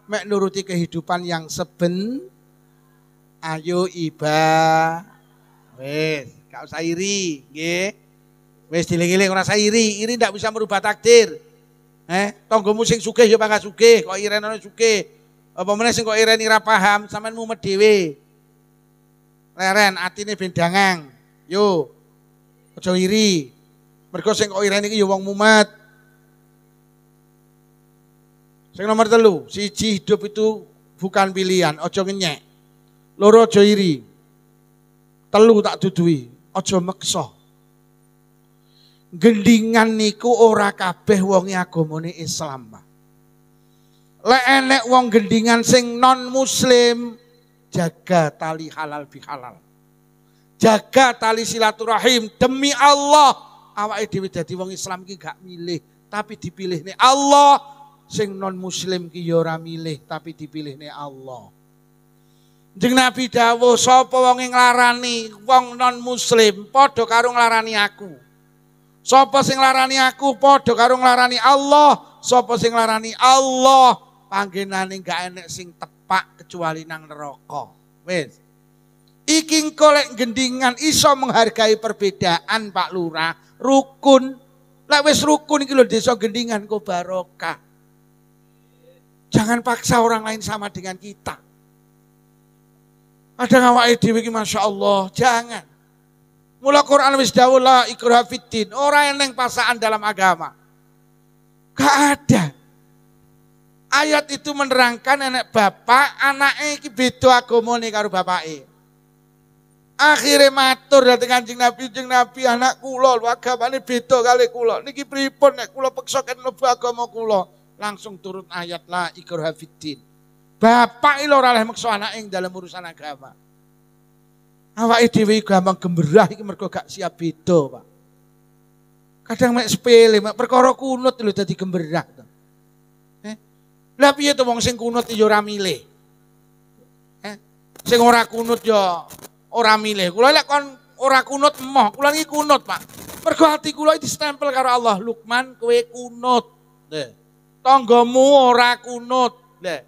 mek nuruti kehidupan yang ayo wis, gak usah iri, nggih. Wis diling-iling ora usah iri ndak bisa merubah takdir. Tanggamu sing sugih ya bangga sugih, kok irene sugih. Apa meneh sing kok ireni ra paham, sampean mumet dhewe. Leren atine ben dangang. Yo, aja iri. Mergo sing kok ireni iki ya wong mumet. Sing nomor 3, siji hidup itu bukan pilihan, aja ngenyek. Loro aja iri. 3 tak duduhi, aja meksa. Gendingan niku ora kabeh wong agamane Islam, Pak. Lek enek wong gendingan sing non muslim, jaga tali halal bihalal. Jaga tali silaturahim demi Allah. Awake dhewe dadi wong Islam ki gak milih, tapi dipilihne Allah. Sing non muslim ki ya ora milih, tapi dipilihne Allah. Jeneng Nabi dawuh, sapa wong sing nglarani wong non muslim padha karo nglarani aku. Sapa sing nglarani aku padha karo nglarani Allah. Sapa sing nglarani Allah panggenane gak enek sing tepak kecuali nang neraka. Wis. Iki engko lek gendingan iso menghargai perbedaan Pak Lurah, rukun. Lek wis rukun iki lho desa gendingan kok barokah. Jangan paksa orang lain sama dengan kita. Ada awake dhewe iki masyaallah, jangan. Mula Quran wis dawuh la ikraha fiddin, ora eneng paksaan dalam agama. Gak ada. Ayat itu menerangkan enek bapak, anake iki beda agamane karo bapake. Akhirnya matur dateng Kanjeng Nabi anak kula agamane beda kali kula. Niki pripun nek kula peksa ken mlebu agama kula? Langsung turun ayat la ikraha fiddin. Bapak iki ora oleh meksa anake ing dalam urusan agama. Awake dhewe gampang gemberah iki mergo gak siap beda, Pak. Kadang mek sepele, mek perkara kunut lho dadi gemberah. Lah piye to wong sing kunut ya ora milih. Sing ora kunut ya ora milih. Kula lek kon ora kunut emoh, kula iki kunut, Pak. Mergo ati kula iki distempel karo Allah, Lukman kowe kunut. Nggih. Tanggamu ora kunut. Nggih.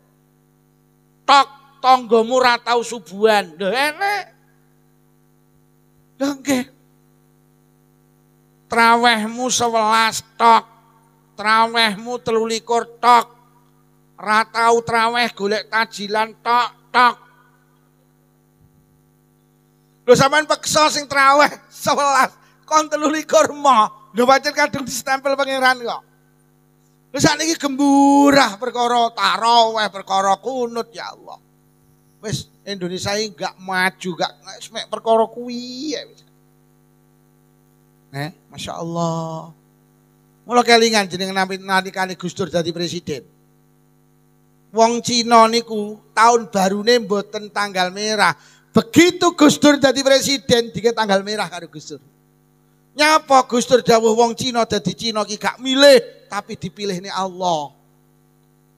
Tok tanggamu ora tau subuhan. Lho enek. Lho nggih. Trawehmu 11 tok. Trawehmu 23 tok. Ora tau traweh golek tajilan tok. Lho sampean peksa sing traweh 11, kon 23 moh. Lho pancen kadung distempel pangeran kok. Lho sakniki gemburah perkara taraweh, perkara kunut ya Allah. Wis Indonesia iki gak maju, gak mek perkara kuwi ya wis. Masya Allah. Mula kelingan jeneng nalikane Gus Dur dadi presiden. Wong Cina niku tahun barune mboten tanggal merah. Begitu Gus Dur dadi presiden dike tanggal merah karo Gus Dur. Nyapa Gus Dur dawuh wong Cina dadi Cina ki gak milih tapi dipilihne Allah.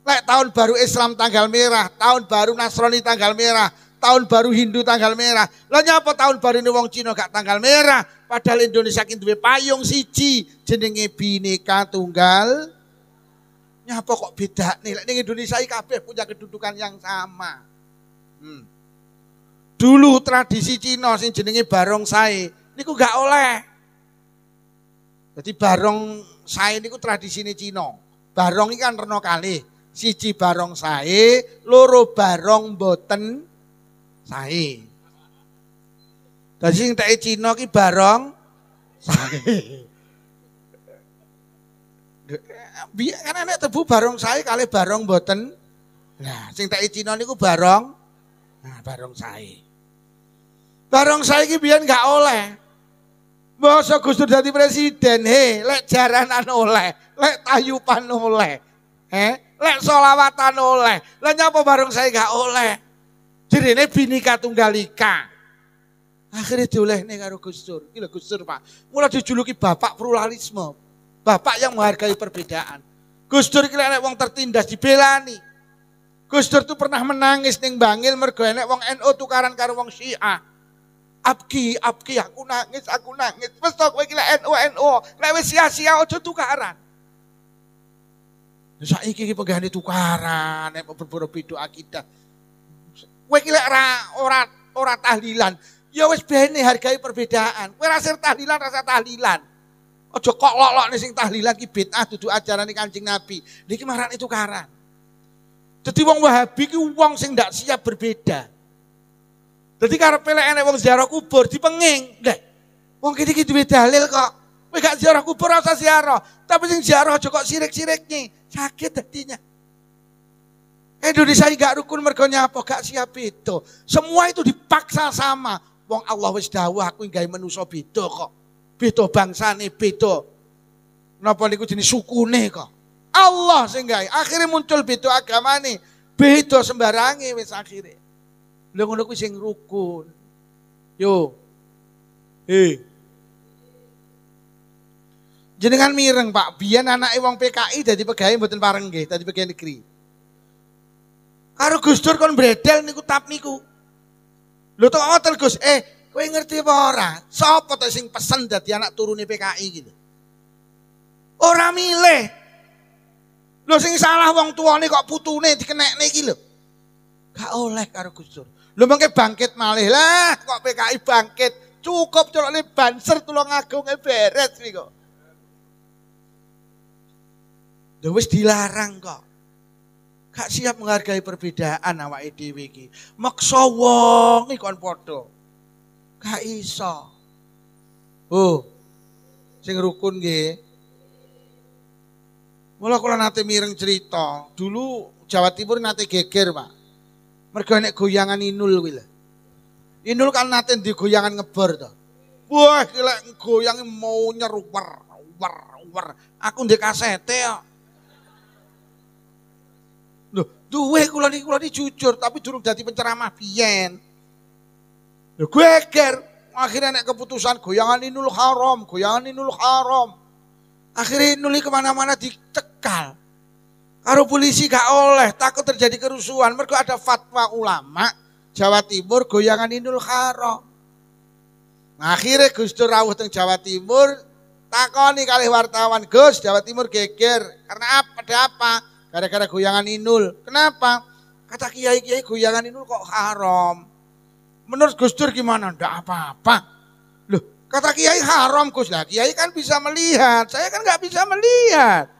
Lek tahun baru Islam tanggal merah, tahun baru Nasrani tanggal merah, tahun baru Hindu tanggal merah. Lah nyapa tahun baru ini wong Cina gak tanggal merah? Padahal Indonesia ki duwe payung siji jenenge Bhinneka Tunggal. Nyapa kok beda nih? Lek ning Indonesia iki kabeh punya kedudukan yang sama. Dulu tradisi Cina sing jenenge barongsai niku gak oleh. Jadi barongsai niku tradisine Cina. Barong iki kan rena kalih. Siji barongsai, loro barong boten sae. Dadi sing teke Cina ki barong sae. Biyen kan enek tebu barong sae kalih barong boten. Nah, sing teke Cina niku barong sae. Barong sae iki biyen gak oleh. Masa Gus Dur dadi presiden, lek jaranan oleh, lek tayupan oleh. Lek solawatan oleh. Lah nyapa barong sae gak oleh. Jerene Bhinneka Tunggal Ika. Akhirnya diolehne karo Gus Dur. Iki lho Gus Dur, Pak. Mula dijuluki bapak pluralisme. Bapak yang menghargai perbedaan. Gus Dur iki lek wong tertindas dibelani. Gus Dur tuh pernah menangis ning Bangil mergo enek wong NU tukaran karo wong Syiah. Abki, aku nangis. Wes to kowe iki lek NU, lek wis sia-sia aja tukaran. Saiki iki pegane tukaran, nek berboro beda akidah. Kowe iki lek ora tahlilan, ya wis bene hargai perbedaan. Kowe ra tahlilan, rasa tahlilan. Aja kok lok-lokne sing tahlilan ki bid'ah dudu ajarane Kanjeng Nabi. Niki marane tukaran. Dadi wong Wahabi ki wong sing ndak siap berbeda. Dadi karepe lek enek wong ziarah kubur dipenging. Lah, wong kene iki duwe dalil kok. Kowe gak ziarah kubur ora usah ziarah. Tapi sing ziarah aja kok sirik-siriknya. Sakit hatinya. Indonesia gak rukun mergo nyapa gak siap beda. Semua itu dipaksa sama. Wong Allah wis dawuh aku gawe manusa beda kok. Beda bangsane beda. Napa niku jenis sukune kok. Allah sing gawe. Akhire muncul beda agamane. Beda sembarange wis akhire. Lha ngono kuwi sing rukun. Yo. Jenengan mireng Pak, biyen anake wong PKI dadi pegawai mboten pareng nggih, dadi pegawai negeri. Karo Gus Dur kon bredel niku tap niku. Lho tok ngoten Gus, kowe ngerti apa ora? Sapa to sing pesen dadi anak turune PKI gitu? Ora milih. Lho sing salah wong tuane kok putune dikenekne iki lho. Gak oleh karo Gus Dur. Lho mengke bangkit malih lah, kok PKI bangkit. Cukup colokne banser Tulungagung beres iki kok. Lho wis dilarang kok. Gak siap menghargai perbedaan awake dhewe iki. Meksa wong iki kon padha. Gak iso. Sing rukun nggih. Mula kula nate mireng cerita, dulu Jawa Timur nate geger, Pak. Mergo nek goyangan Inul kuwi lho. Inul kan nate di goyangan ngebor to. Wah, lek goyange mau nyeruwer. Aku ndek kasete kok. Loh, duwe kula niki jujur, tapi durung dadi penceramah biyen. Lho geger, akhirnya nek keputusan goyangan Inul haram. Akhirnya Inul kemana-mana dicekal. Karo polisi gak oleh, takut terjadi kerusuhan. Mergo ada fatwa ulama Jawa Timur goyangan Inul haram. Akhirnya Gus Dur rawuh teng Jawa Timur, takoni kalih wartawan, Gus, Jawa Timur geger. Karena apa? Ada apa? Gara-gara goyangan Inul. Kenapa? Kata kiai-kiai goyangan Inul kok haram. Menurut Gus Dur gimana? Ndak apa-apa. Loh, kata kiai haram Gus. Lah kiai kan bisa melihat. Saya kan nggak bisa melihat.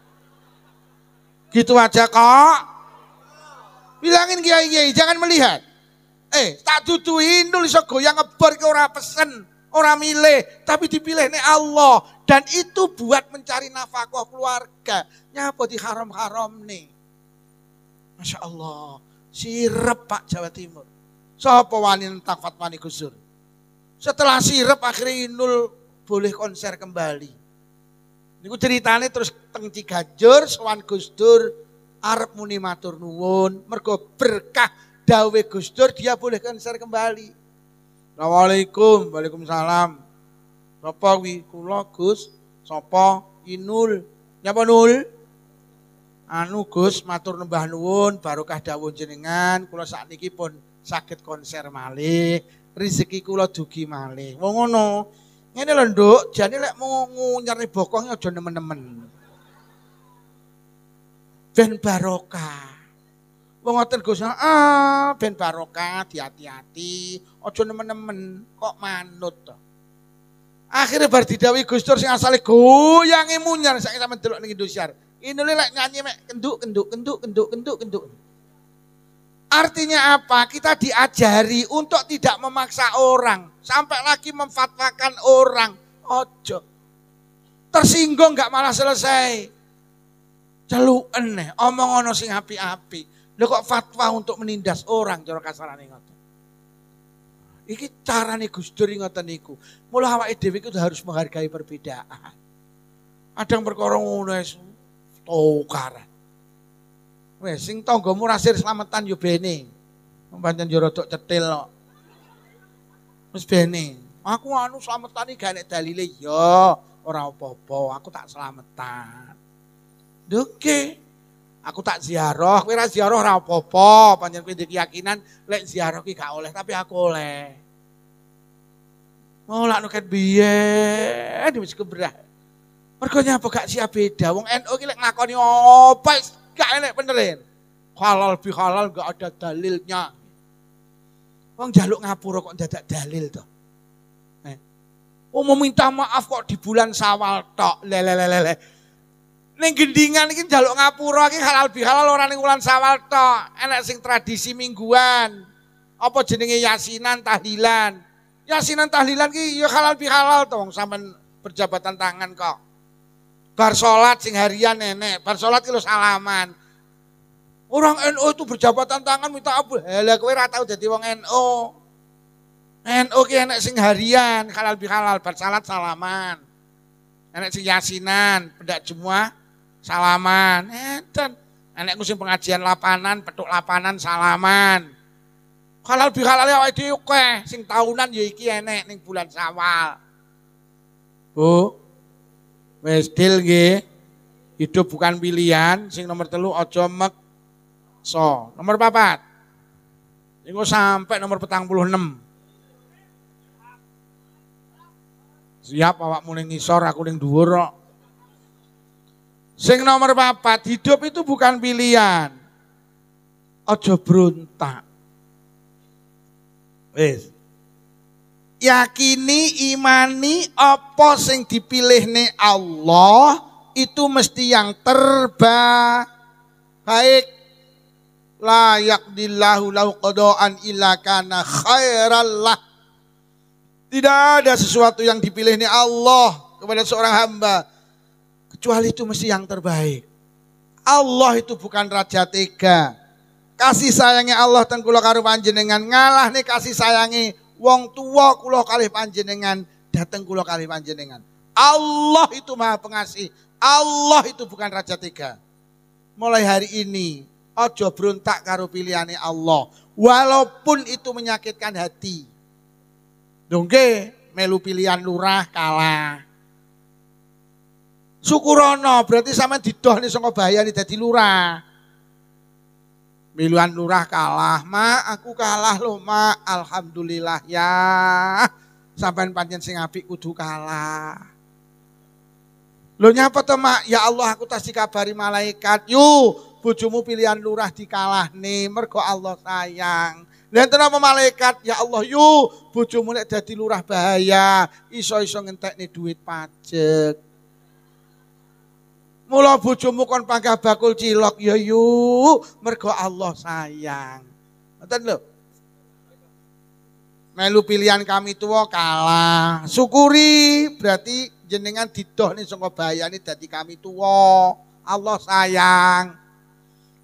Gitu aja kok. Bilangin kiai-kiai jangan melihat. Tak dudu Inul iso goyang ngebor ki ora pesen, ora milih, tapi dipilih nek Allah. Dan itu buat mencari nafkah keluarga. Nyapa diharam-haram nih. Masya Allah. Sirep Pak Jawa Timur. Sapa wani entak fatwani Gus Dur. Setelah sirep akhirnya Inul boleh konser kembali. Niku ceritane terus teng Ciganjur sowan Gus Dur arep muni matur nuwun mergo berkah dawe Gus Dur dia boleh konser kembali. Assalamualaikum, waalaikumsalam. Napa wi kula Gus? Sapa? Inul. Nyapa Nul? Anu Gus matur nembah nuwun barokah dawuh jenengan kula sakniki pun saged konser malih. Rezeki kula dugi malih. Wong ngono. Ngene lho Nduk, jane lek mau ngunyerni bokong aja nemen-nemen. Ben barokah. Wong ngoten Gus, ben barokah, hati-hati, aja nemen-nemen, kok manut to. Akhirnya bar didhawuhi Gus Dur sing asale goyange munyar saiki sampeyan delok ning Indosiar. Inule lek nyanyi mek kenduk. Artinya apa? Kita diajari untuk tidak memaksa orang. Sampai lagi memfatwakan orang. Ojo. Tersinggung gak malah selesai. Celuken nih. Omong ono sing api-api. Lho kok fatwa untuk menindas orang. Cara kasarane ngoten. Iki carane Gus Dur ngoten niku. Mula awake dhewe iku harus menghargai perbedaan. Adang perkara ngono wis tukaran. Wes sing tanggamu rasir slametan yo bene. Pancen yo rodok cetil kok. Wis bene. Aku anu slametan iki gak nek dalile yo ora apa-apa, aku tak slametan. Oke. Aku tak ziarah, kowe ra ziarah ora apa-apa, pancen kowe ndek keyakinan lek ziarah ki gak oleh, tapi aku oleh. Oh lak nuket biyen wis kebrah. Mergo nyapa gak siap beda. Wong NU ki lek nglakoni apa gak enek benerin. Halal bi halal gak ada dalilnya. Wong jaluk ngapura kok dadak dalil to. Mau minta maaf kok di bulan Syawal tok. Lelelelele. Ning gendingan iki jaluk ngapura iki halal bi halal ora ning bulan Syawal tok. Enek sing tradisi mingguan. Apa jenenge yasinan tahlilan. Yasinan tahlilan ki ya halal bi halal to wong sampean berjabatan tangan kok. Bar salat sing harian nenek, bar salat ki lho salaman. Orang NU itu berjabatan tangan minta ampun. Lah kowe ora tau dadi wong NU. NU ki enek sing harian halal bi halal bar salat salaman. Enek sing yasinan, pendak Jumat salaman. Enten enek sing pengajian lapanan, petuk lapanan salaman. Halal bi halal awake dhewe akeh, sing tahunan ya iki enek ning bulan Syawal. Bu, wis deal nggih. Hidup bukan pilihan, sing nomor 3 aja meksa. Nomor 4. Niku sampai nomor 46. Siap awakmu ning ngisor, aku ning dhuwur kok. Sing nomor 4, hidup itu bukan pilihan. Aja berontak. Wis. Yakini, imani apa sing dipilihne Allah itu mesti yang terbaik. La yaqdillahu lau qada'an illa kana khairal lah. Tidak ada sesuatu yang dipilihne Allah kepada seorang hamba kecuali itu mesti yang terbaik. Allah itu bukan raja tega. Kasih sayangnya Allah ten kula karo panjenengan ngalah nih kasih sayangi wong tua kula kalih panjenengan dateng kula kalih panjenengan. Allah itu maha pengasih. Allah itu bukan raja tega. Mulai hari ini ojo berontak karo pilihane Allah. Walaupun itu menyakitkan hati. Dongke melu pilihan lurah kalah. Syukurono berarti sampean didoh nih saka bahayane dadi lurah. Miluan lurah kalah, mak aku kalah loh mak, alhamdulillah ya. Sampean pancen sing apik kudu kalah. Lho nyapa to mak? Ya Allah aku tas dikabari malaikat, yuk bojomu pilihan lurah dikalahne mergo Allah sayang. Lha enten apa malaikat? Ya Allah yuk bojomu nek dadi lurah bahaya, iso-iso ngentekne duit pajak. Mula bojomu kon panggah bakul cilok ya yuk mergo Allah sayang. Ngoten lho. Melu pilihan kami tua kalah. Syukuri berarti jenengan didohne saka bahayane dadi kami tua. Allah sayang.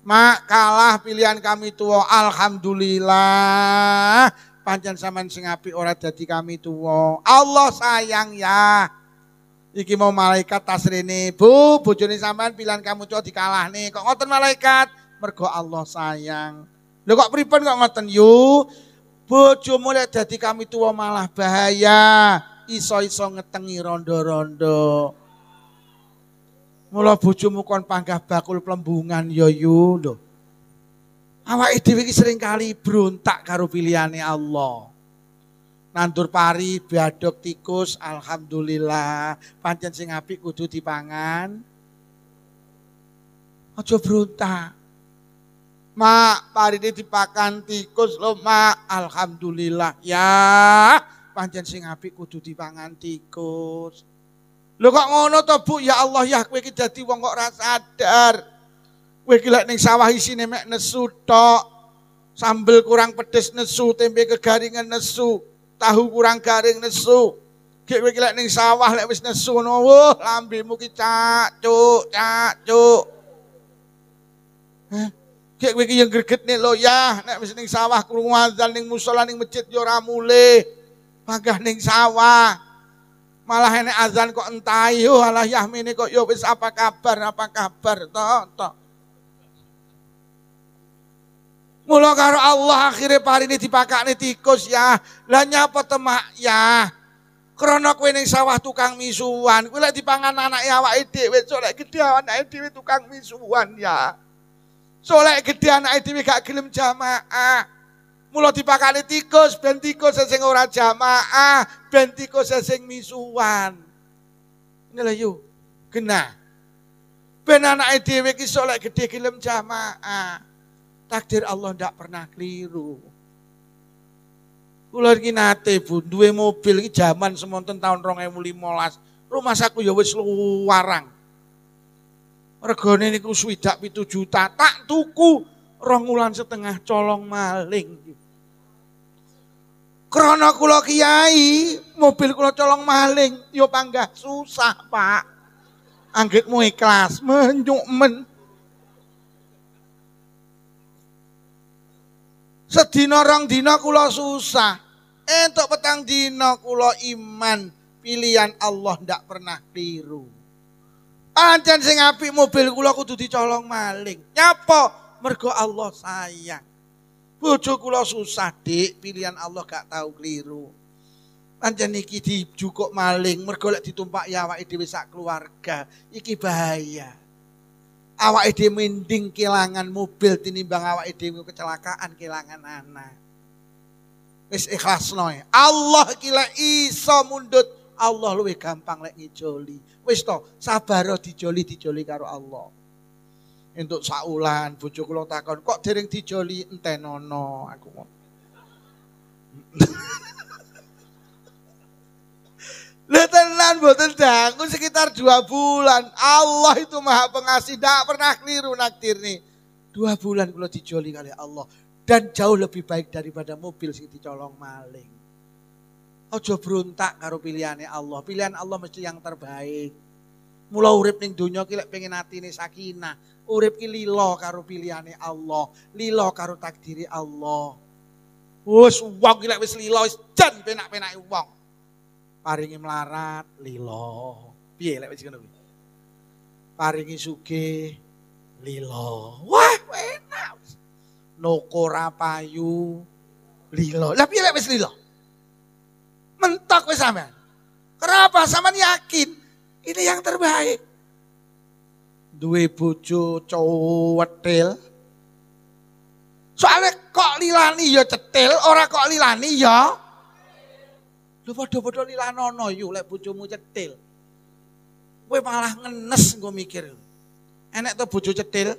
Mak kalah pilihan kami tua. Alhamdulillah. Pancen sampean sing apik ora dadi kami tua. Allah sayang ya. Iki mau malaikat tasrene, Bu, bojone sampean pilihan kamu tua dikalahne. Kok ngoten malaikat? Mergo Allah sayang. Lho kok pripun kok ngoten yu? Bojomu lek dadi kami tua malah bahaya. Iso-iso ngetengi rondo-rondo. Mula bojomu kon panggah bakul plembungan ya yu lho. Awake dhewe iki sering kali berontak karo pilihane Allah. Nandur pari, biadok tikus, alhamdulillah. Pancen sing apik kudu dipangan. Aja berontak. Mak, pari ini dipakan tikus loh mak, alhamdulillah ya. Pancen sing apik kudu dipangan tikus. Lho kok ngono to Bu? Ya Allah ya kowe iki dadi wong kok ora sadar. Kowe iki lek ning sawah isine mek nesu tok. Sambel kurang pedes nesu, tempe kegaringan nesu. Tahu kurang garing nesu. Gek kowe iki lek ning sawah lek wis nesu ngono, wah lambemu ki cak-cuk. Gek kowe iki yang gregetne lho ya, nek wis ning sawah krungu azan ning musala ning masjid ya ora mulih. Panggah ning sawah. Malah enek azan kok entahi, oh alah yahmine kok ya wis apa kabar to. Mula karo Allah akhirnya pari ini dipakakne tikus ya. Lah nyapa temak ya. Krana kowe ning sawah tukang misuhan, kowe lek dipangan anake awake dhewe, sok lek gedhe anake dhewe tukang misuhan ya. Sok lek gedhe anake dhewe gak gelem jamaah. Mula dipakani tikus, ben tikus sing ora jamaah, ben tikus sing misuhan. Ini lho yuk, genah. Ben anake dhewe ki sok lek gedhe gelem jamaah. Takdir Allah ndak pernah keliru. Kula iki nate Bu, duwe mobil iki jaman semonten tahun 2015. Rumah saku ya wis luwarang. Regane niku 7 juta, tak tuku 2,5 wulan colong maling. Krana kula kiai, mobil kula colong maling, yo panggah susah, Pak. Anggitmu ikhlas, menyuk men. Sedina 2 dina kula susah. Entuk petang dina kula iman, pilihan Allah ndak pernah keliru. Pancen sing apik mobil kula kudu dicolong maling. Nyapa? Mergo Allah sayang. Bojo kula susah, Dik, pilihan Allah gak tahu keliru. Pancen iki dijukuk maling, mergo lek ditumpaki awake dhewe sak keluarga, iki bahaya. Awake dhewe mending kelangan mobil tinimbang awake dhewe kecelakaan kelangan anak. Wis ikhlasno ya. Allah iki lek iso mundhut, Allah luwih gampang lek ngijoli. Wis to, sabar dijoli karo Allah. Entuk saulan bojo kula takon, kok dereng dijoli entenono aku. Lha tenan mboten dangu sekitar 2 bulan. Allah itu Maha Pengasih, ndak pernah keliru nakdirne. 2 bulan kula dijoli kali Allah dan jauh lebih baik daripada mobil sing dicolong maling. Aja berontak karo pilihane Allah. Pilihan Allah mesti yang terbaik. Mula urip ning donya ki lek pengen atine sakinah, urip ki lilo karo pilihane Allah, lilo karo takdiri Allah. Wes wong ki lek wis lilo wis jan penak-penake wong. Paringi melarat lilo. Piye lek wis ngono kuwi? Paringi sugih lilo. Wah, enak. Noko ra payu lilo. Lah piye lek wis lilo? Mentok wis sampean. Kenapa sampean yakin? Ini yang terbaik. Duwe bojo cetil. Soalnya kok lilani ya cetil, ora kok lilani ya. Lho padha-padha lilanono yo lek bojomu cetil. Kowe malah ngenes engko mikir. Enek to bojo cetil?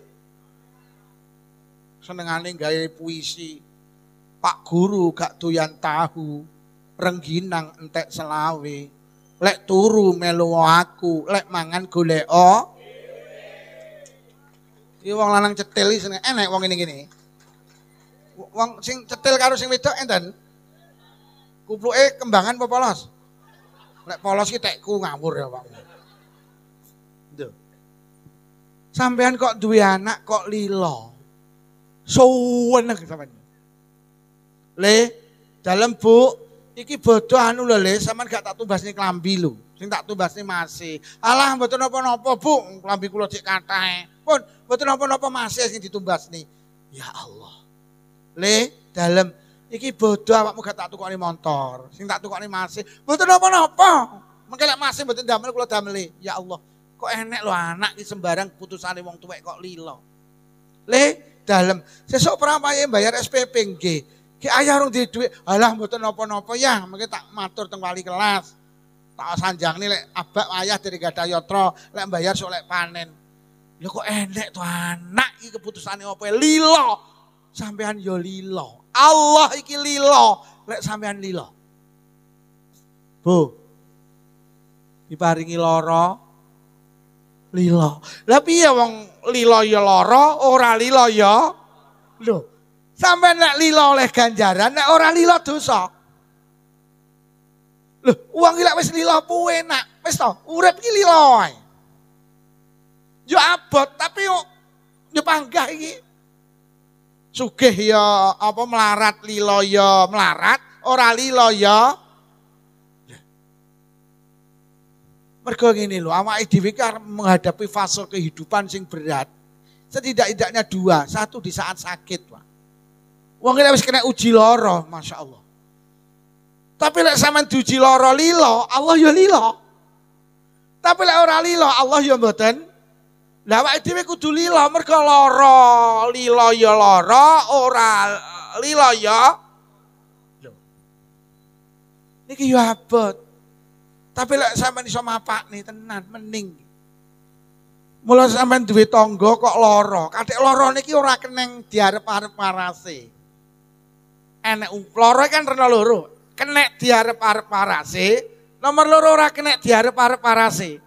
Senengane gawe puisi. Pak guru gak doyan tahu, rengginang entek selawe. Lek turu melu aku, lek mangan goleko. Iki wong lanang cetil iki seneng enek wong ngene-ngene. Wong sing cetil karo sing wedok enten. Kupluke kembangan apa polos? Lek polos ki tekku ngawur ya, Pak. Nduk. Sampean kok duwe anak kok lilo. Suweneg sampean. Le, dalem Bu iki bodoh anu lho Le, sampean gak tak tumbasne klambi lho. Sing tak tumbasne masih. Alah mboten napa-napa, Bu. Klambi kula dik kathahe. Pun mboten napa-napa masih sing ditumbasne. Ya Allah. Le, dalem iki bodoh awakmu gak tak tukokne motor. Sing tak tukokne masih. Mboten napa-napa. Mengke lek masih mboten damel kula dameli. Ya Allah. Kok enek lho anak iki sembarang putusane wong tuwek kok lilo. Le, dalem sesuk prapaye bayar SPP nggih. Ki ayah rung duwe dhuwit, alah mboten napa-napa ya, mengke tak matur teng wali kelas. Tak sanjangne lek abak ayah dari gadah yatra, lek bayar sok lek panen. Lho kok enek to anak iki keputusane apa lilo. Sampean yo lilo. Allah iki lilo, lek sampean lilo. Bu. Diparingi lara lilo. Lah piye wong lilo ya lara, ora lilo ya. Lho. Sampai nek lilo oleh ganjaran, nek ora lilo dosa. Loh, uang gila wis lilo puwe nak. Wis to, urip iki lilo ae. Yo abot tapi yo panggah iki. Sugih ya apa melarat lilo ya melarat, ora lilo ya. Mergo ngene lho, awake dhewe kan menghadapi fase kehidupan sing berat. Setidak-tidaknya 2, 1 di saat sakit, Pak. Wong kita wis kena uji lara, Masya Allah. Tapi lek sampean diuji lara lilo, Allah ya lilo. Tapi lek ora lilo, Allah ya mboten. Lah awake dhewe kudu lilo mergo lara, lilo ya lara, ora lilo ya Niki yo abot. Tapi lek sampean iso mapakne tenan mending. Mula sampean duwe tangga kok lara. Kadek lara niki ora keneng diarep-arep warase. Enek lara kan rena loro. Kenek diarep-arep warase, nomor loro ora kenek diarep-arep warase.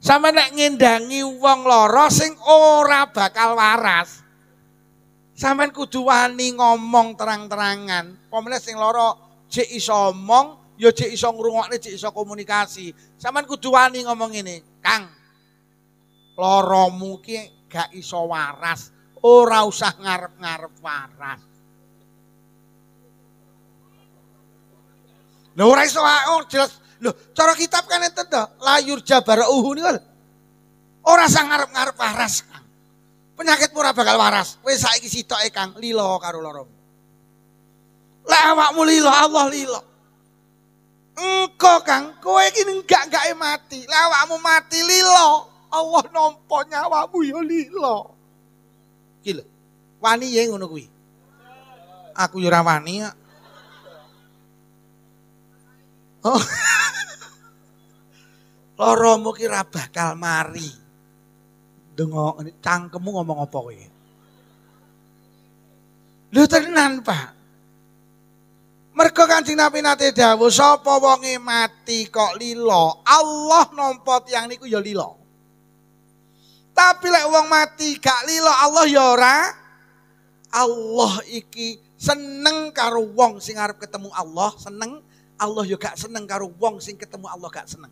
Sampeyan nek ngendangi wong lara sing ora bakal waras. Sampeyan kudu wani ngomong terang-terangan. Pemene sing lara jek iso omong, ya jek iso ngrungokne, jek iso komunikasi. Sampeyan kudu wani ngomong ngene, Kang. Laramu ki gak iso waras, ora usah ngarep-ngarep waras. Lho ora iso jelas. Lho cara kitab kan enten to, layur jabarauhu niku. Ora usah ngarep-ngarep waras, Kang. Penyakitmu ora bakal waras. Wis saiki sitoke, Kang, lila karo laramu. Lah awakmu lila, Allah lila. Engko Kang, kowe iki enggak mati. Lah awakmu mati lila. Allah nampa nyawamu ya lila. Iki lho. Wani ya ngono kuwi. Aku ya ora wani. Oh. Laramu ki ra bakal mari. Dengok cangkemmu ngomong apa kowe? Lho tenan, Pak. Mergo Kanjeng Nabi nate dawuh sapa wonge mati kok lila, Allah nampa tiyang niku ya lila. Tapi lek wong mati gak lila Allah ya ora. Allah iki seneng karo wong sing arep ketemu Allah, seneng. Allah ya gak seneng karo wong sing ketemu Allah gak seneng.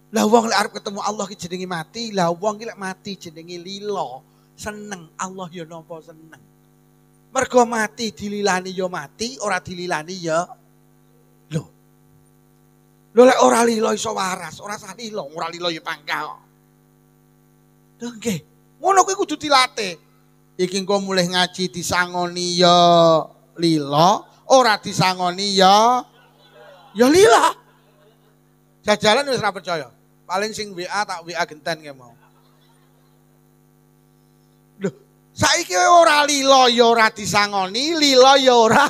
Lah wong lek arep ketemu Allah ki jenenge mati, lah wong ki lek mati jenenge lila, seneng. Allah ya nampa seneng. Mergo mati dililani ya mati, ora dililani ya lho. Lho lek ora lila iso waras, ora sah lila, ora lila ya pangkal. Lho nggih, ngono kuwi kudu dilatih. Iki engko mulih ngaji disangoni ya lila, ora disangoni ya lila. Jajalan wis ora percaya. Paling sing WA tak WA genten ke mau. Loh, saiki ora lila ya ora disangoni, lila ya ora.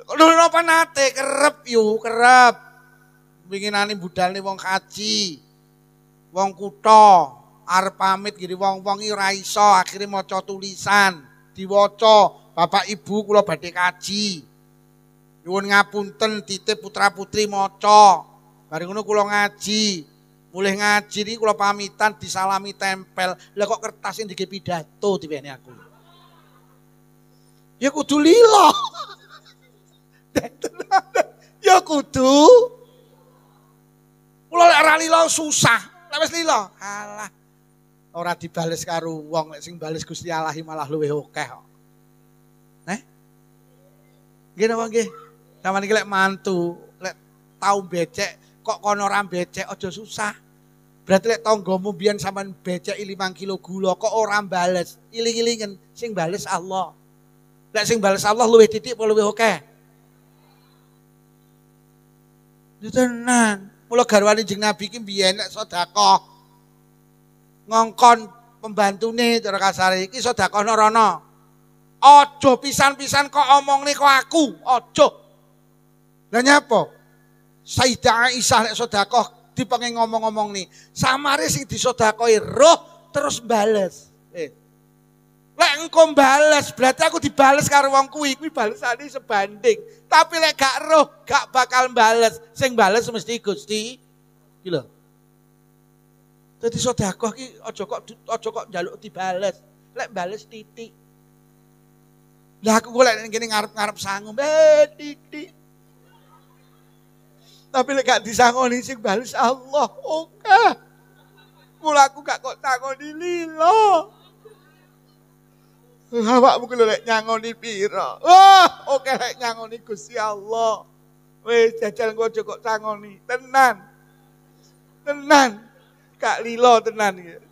Lho napa nate kerep yo, kerep. Winginane budalne wong kaji. Wong kutha arep pamit gini wong-wong iki ora iso akhire maca tulisan, diwaca. Bapak Ibu kula badhe kaji. Nyuwun ngapunten titip putra-putri maca. Bareng ngono kula ngaji. Mulih ngaji niki kula pamitan disalami tempel. Lah kok kertas ndige pidato diwene aku. Ya kudu lila. Ya kudu. Kula lek ora lila susah. Lek wis lila, alah. Ora dibales karo wong, lek sing bales Gusti Allah malah luwih akeh kok. Nggih napa nggih? Sampeyan iki lek mantu, lek tau becek kok kono ora becek aja susah. Berarti lek tanggamu biyen sampean beceki 5 kilo gula kok ora bales, iling-ilingen sing bales Allah. Lek sing bales Allah luwih titik apa luwih akeh? Tenan. Mula garwane Jeng Nabi iki biyen nek sedekah ngongkon pembantune cara kasare iki sedekah rono. Ojo pisan-pisan kok omongne kok aku, ojo. Lah nyapa? Sayyidah Aisyah lek sedekah dipengen ngomong-ngomong nih. Samare sing disedekahi roh terus bales. Lek engko bales berarti aku dibales karo wong kuwi balesane sebanding. Tapi lek gak roh gak bakal bales. Sing bales mesti Gusti. Iki lho. Dadi sedekah ki aja kok njaluk dibales. Lek bales titik. Lah aku golek ning kene ngarep-ngarep sangu, titik. Tapi lek gak disangoni sing bales Allah, oke. Mula aku gak kok tangoni lila. Awakmu ku lek nyangoni pira? Wah, oke lek nyangoni Gusti Allah. Wis jajal engko aja kok tangoni, tenan. Tenan. Gak lila tenan iki.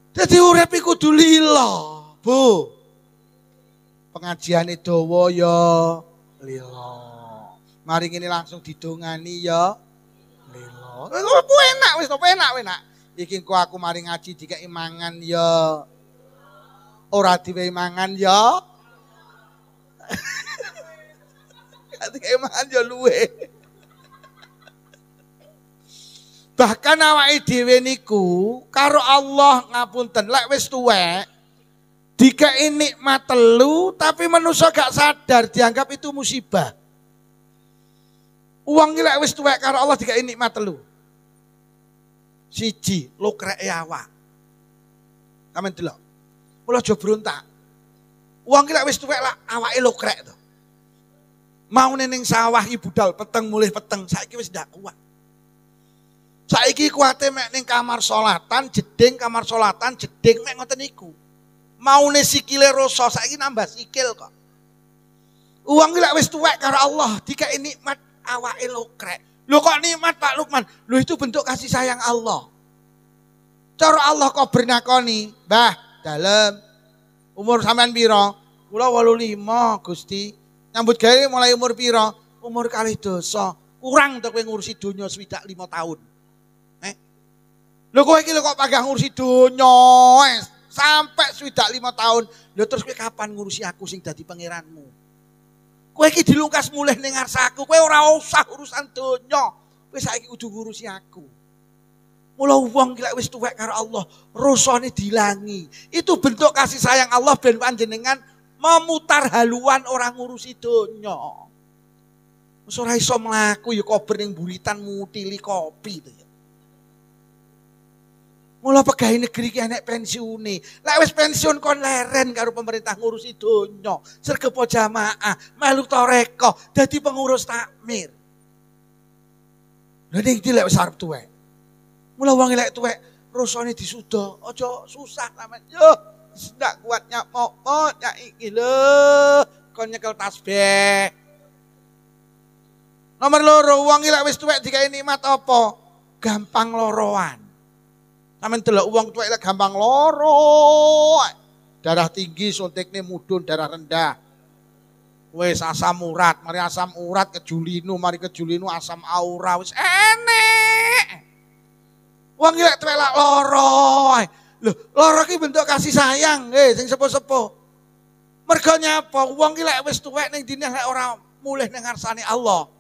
Dadi urip iku kudu lila, Bu. Pengajiane dawa ya lila. Mari ngene langsung didongani ya lila. Enak wis, enak. Iki kok aku mari ngaji dikeki mangan ya. Ora diwehi mangan ya. Dikeki mangan ya luwe. Bahkan awake dhewe niku karo Allah ngapunten lek wis tuwek dikeki nikmat telu tapi manusia gak sadar dianggap itu musibah. Uang iki lek wis tuwek karo Allah dikeki nikmat telu. Siji, lokreke awak. Kamen delok. Mula aja brontak. Uang iki lek wis tuwek lak awake lokrek to. Mau ning sawah ibu dal peteng mulih peteng saiki wis ndak kuat. Saiki kuwate mek ning kamar salatan, jeding kamar salatan, jeding mek ngoten niku. Maune sikile rasa saiki nambah sikil kok. Uang iki lek wis tuwek karo Allah, dikeki nikmat awake lokrek. Lho kok nikmat Pak Lukman? Lho itu bentuk kasih sayang Allah. Cara Allah kok bernakoni, "Mbah, dalem umur sampean pira?" Kula 85, Gusti. Nyambut gawe mulai umur pira? Umur kalih dosa. Kurang to kowe ngurusi donya 25 tahun. Lho kowe iki lho kok pagah ngurusi donya sampai 25 tahun. Lho terus kowe kapan ngurusi aku sing dadi pangeranmu? Kowe iki dilungkas mulih ning ngarsaku, kowe ora usah urusan donya. Kowe saiki kudu ngurusi aku. Mula wong iki lek wis tuwek karo Allah, rasane dilangi. Itu bentuk kasih sayang Allah ben panjenengan memutar haluan orang ngurusi donya. Wis ora iso mlaku ya kober ning buritan mutili kopi to ya. Mula pegawai negeri ki enek pensiune. Lek wis pensiun kon leren karo pemerintah ngurusi donya, sregep jamaah, melu toreko, dadi pengurus takmir. Lha ning iki lek wis arep tuwek. Mula wong lek tuwek rasane disuda, aja susah sampean. Yo, ndak kuat nyak mok nyak iki lho, kon nyekel tasbih. Nomor loro, wong lek wis tuwek dikai nikmat apa? Gampang loroan. Sampeyan delok wong tuwek lek gampang loro. Darah tinggi suntikne mudhun, darah rendah. Wis asam urat, mari asam urat kejulinu, mari kejulinu asam aura wis enek. Wong lek tuwek lak loro. Lho, loro ki bentuk kasih sayang, sing sepuh-sepuh. Mergo nyapa wong ki lek wis tuwek ning dine lek ora mulih ning ngarsane Allah.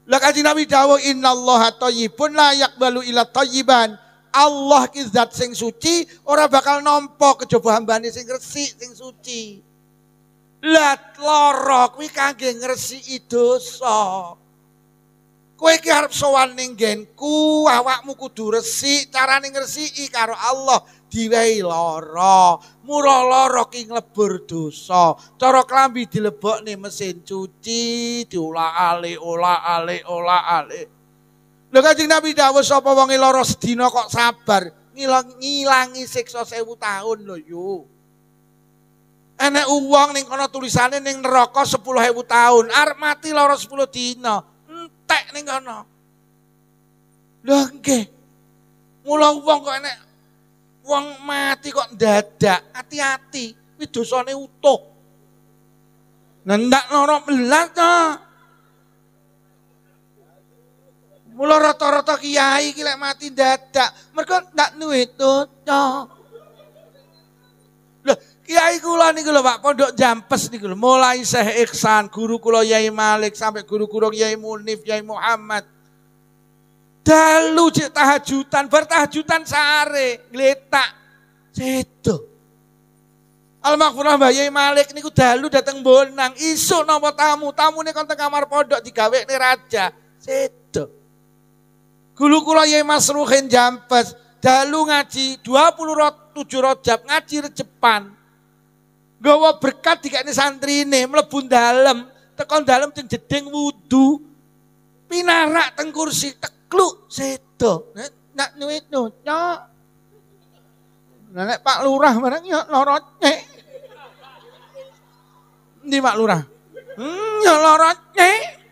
Lah Kanjeng Nabi dawuh innallaha thayyibun la yaqbalu illa thayyiban. Allah ki zat sing suci, ora bakal nampa kejaba hambane sing resik, sing suci. Lah lara kuwi kangge ngresiki dosa. Kowe iki arep sowan ning nggenku, awakmu kudu resik, carane ngresiki karo Allah diwehi lara. Mula lara ki nglebur dosa. Cara klambi dilebokne mesin cuci, diolah-alik, olah-alik. Lho Kanjeng Nabi dawuh sapa wong lara sedina kok sabar, ngilangi siksa 1000 tahun lho yo. Enek wong ning kono tulisane ning neraka 10.000 tahun, arep mati lara 10 dina, entek ning kono. Lho nggih. Mula wong kok enek wong mati kok dadak, hati-hati, kuwi dosane utuh. Ndak lara belas to. Mula rata-rata kiai iki lek mati dadak, mergo ndak duwe dosa. Lho, kiai kula niku lho Pak, pondok Jampes niku lho, mulai Syekh Ihsan, guru kula Yai Malik sampai guru-guru Yai Munif, Yai Muhammad. Dalu cek tahajudan, bertahajudan sare, ngletak. Sedo. Almarhumah Mbah Yai Malik niku dalu dateng Bonang, isuk napa tamu, tamune kon teng kamar pondok digawekne raja. Sedo. Guru kula Yai Masruhin Jampes, dalu ngaji 27 Rajab ngaji rejepan. Gawa berkat dikene santrine mlebu dalem, tekan dalem teng jeding wudu. Pinarak teng kursi tekluk sedo. Nak nuwit nyok. Nek Pak Lurah bareng yo lara nyek. Ndi Pak Lurah? Yo lara nyek.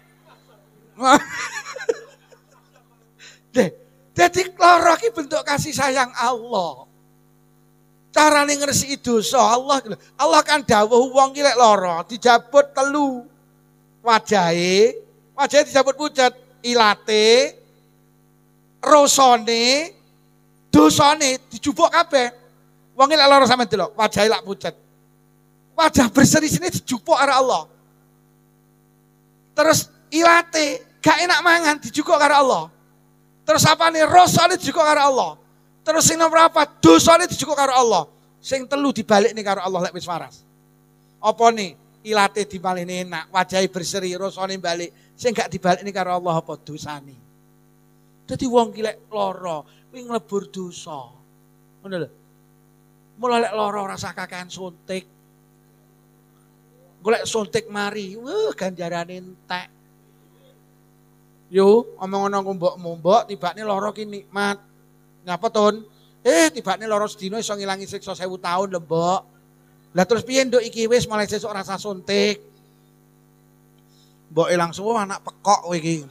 Jadi lara ki bentuk kasih sayang Allah. Carane ngresiki dosa Allah kan dawuh wong ki lek lara dijabut telu. Wajahe dijabut pucet, ilate, rasane, dosane dijupuk kabeh. Wong lek lara sampean delok, wajahe lak pucet. Wajah berseri-seri dijupuk karo Allah. Terus ilate gak enak mangan dijupuk karo Allah. Terus apane rasane dijupuk karo Allah. Terus sing nomor apa? Dosane dijupuk karo Allah. Sing telu dibalikne karo Allah lek wis waras. Apa nih? Ilate dibalini enak, wajahe berseri, rasane balik. Sing gak dibalikne karo Allah apa dosane. Dadi wong ki lek lara, kuwi nglebur dosa. Ngono lho. Mula lek lara rasa kakean suntik. Golek suntik mari, ganjarane entek. Yo, omong ana mbok-mbok tibane lara ki nikmat. Nyapa ton? Tibane lara sedina iso ngilangi siksa 1000 taun lho, Mbok. Lah terus piye nduk iki wis mulai sesuk rasa suntik. Mboke langsung anak pekok kowe iki.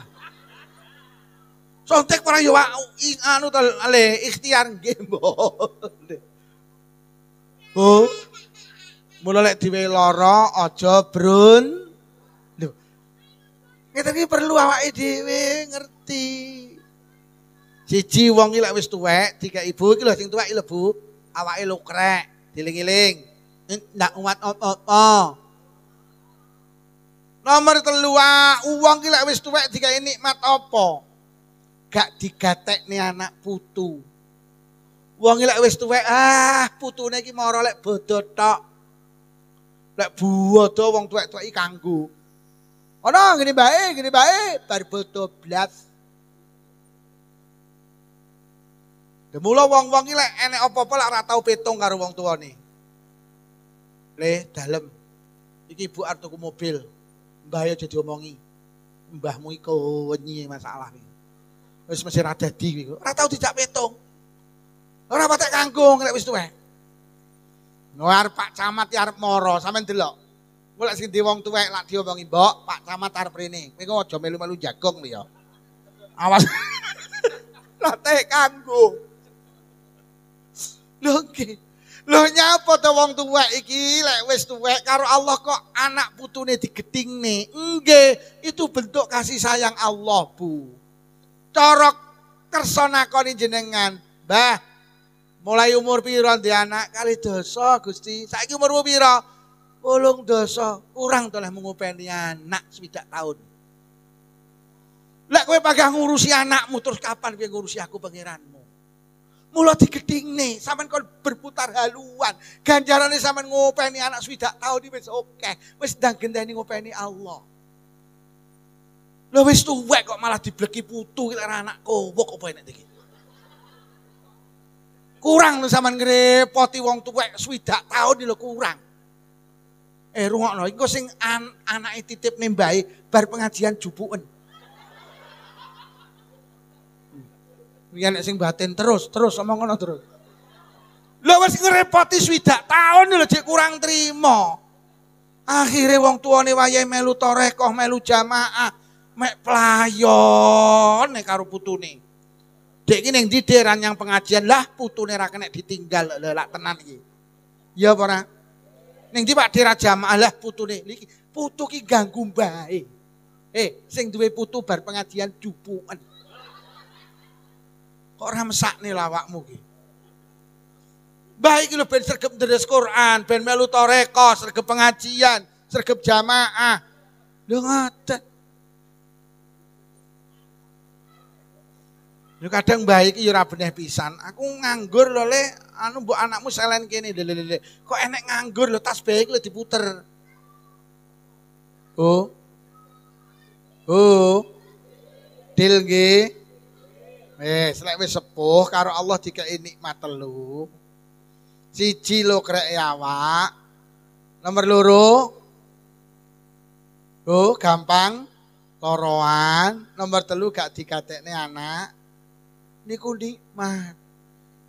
Suntik ora yo anu to ale ikhtiar nggih, Mbok. Oh. Mula lek dhewe lara aja brun. Lho. Ngeten iki perlu awake dhewe ngerti. Siji wong iki lek wis tuwek dikek ibu iki lho sing tuwek iki lho Bu, awake lukrek, diling-iling. Ndak umat apa. Nomor 3, wong iki lek wis tuwek dikek nikmat apa? Gak digatekne anak putu. Wong iki lek wis tuwek putune iki mara lek bodho tok. Lek buwodo wong tuwek-tuwek iki kanggo. Ana ngene bae, bar bodho blas. Demula wong-wong iki lek enek apa-apa lek ora tau petung karo wong tuane. Le dalem. Iki ibu arep tuku mobil. Mbah aja diomongi. Mbahmu iku wenyi masalah iki. Wis mesti ra dadi iki. Ora tau dijak petung. Ora patek kanggo lek wis tuwek. Arep Pak Camat ya arep mara, sampean delok. Engko lek sing di wong tuwek lak diomongi, "Mbok, Pak Camat arep rene." Kowe aja melu-melu jagong lho ya. Awas. Latih kanggo. Lho nggih. Lho nyapa to wong tuwek iki lek wis tuwek karo Allah kok anak putune digedhingne. Nggih, itu bentuk kasih sayang Allah, Bu. Cara kersa nakoni jenengan, Mbah. Mulai umur pira ndek anak kali dosa Gusti. Saiki umurmu pira? 8 dosa. Kurang to leh ngopeni anak 7 tahun. Lek kowe pagah ngurusi anakmu terus kapan kowe ngurusi aku pangeranmu? Mula digedhingne, sampean kon berputar haluan. Ganjarane sampean ngopeni anak 7 tahun iki wis akeh. Wis ndang genteni ngopeni Allah. Lho wis tuwek kok malah dibleki putu iki lek anak kowok apa enek iki? Kurang lho sampean ngrepoti wong tuwek 7 tahun iki lho kurang. Rungokno engko sing anake titip nembahe bar pengajian jupuken. Iki nek sing batin terus omong ngono terus. Lho wis ngrepoti 7 tahun lho jek kurang trima. Akhire wong tuane wayahe melu tarekah, melu jamaah, mek playon karo putune. Dek iki ning ndi deran yang pengajian lah putune ra kena ditinggal lek tenan iki. Ya apa ora? Ning ndi Pak Dera jamaah lah putune. Niki putu ki ganggu mbae. Sing duwe putu bar pengajian jupuken. Kok ora mesakne lawakmu ki? Mbah iki lho ben sregep ndheres Quran, ben melu tarekah, sregep pengajian, sregep jamaah. Lho ngoten. Yo kadang mbah iki yo ora beneh pisan. Aku nganggur lho Le, anu mbok anakmu selen kene lele. Kok enek nganggur lho tas bae iki lho diputer. Oh. Dil nggih. Lek wis sepuh karo Allah dikeki nikmat telu. Siji lho krek awak. Nomor 2. Gampang loroan. Nomor 3 gak digatekne anak. Niku nikmat.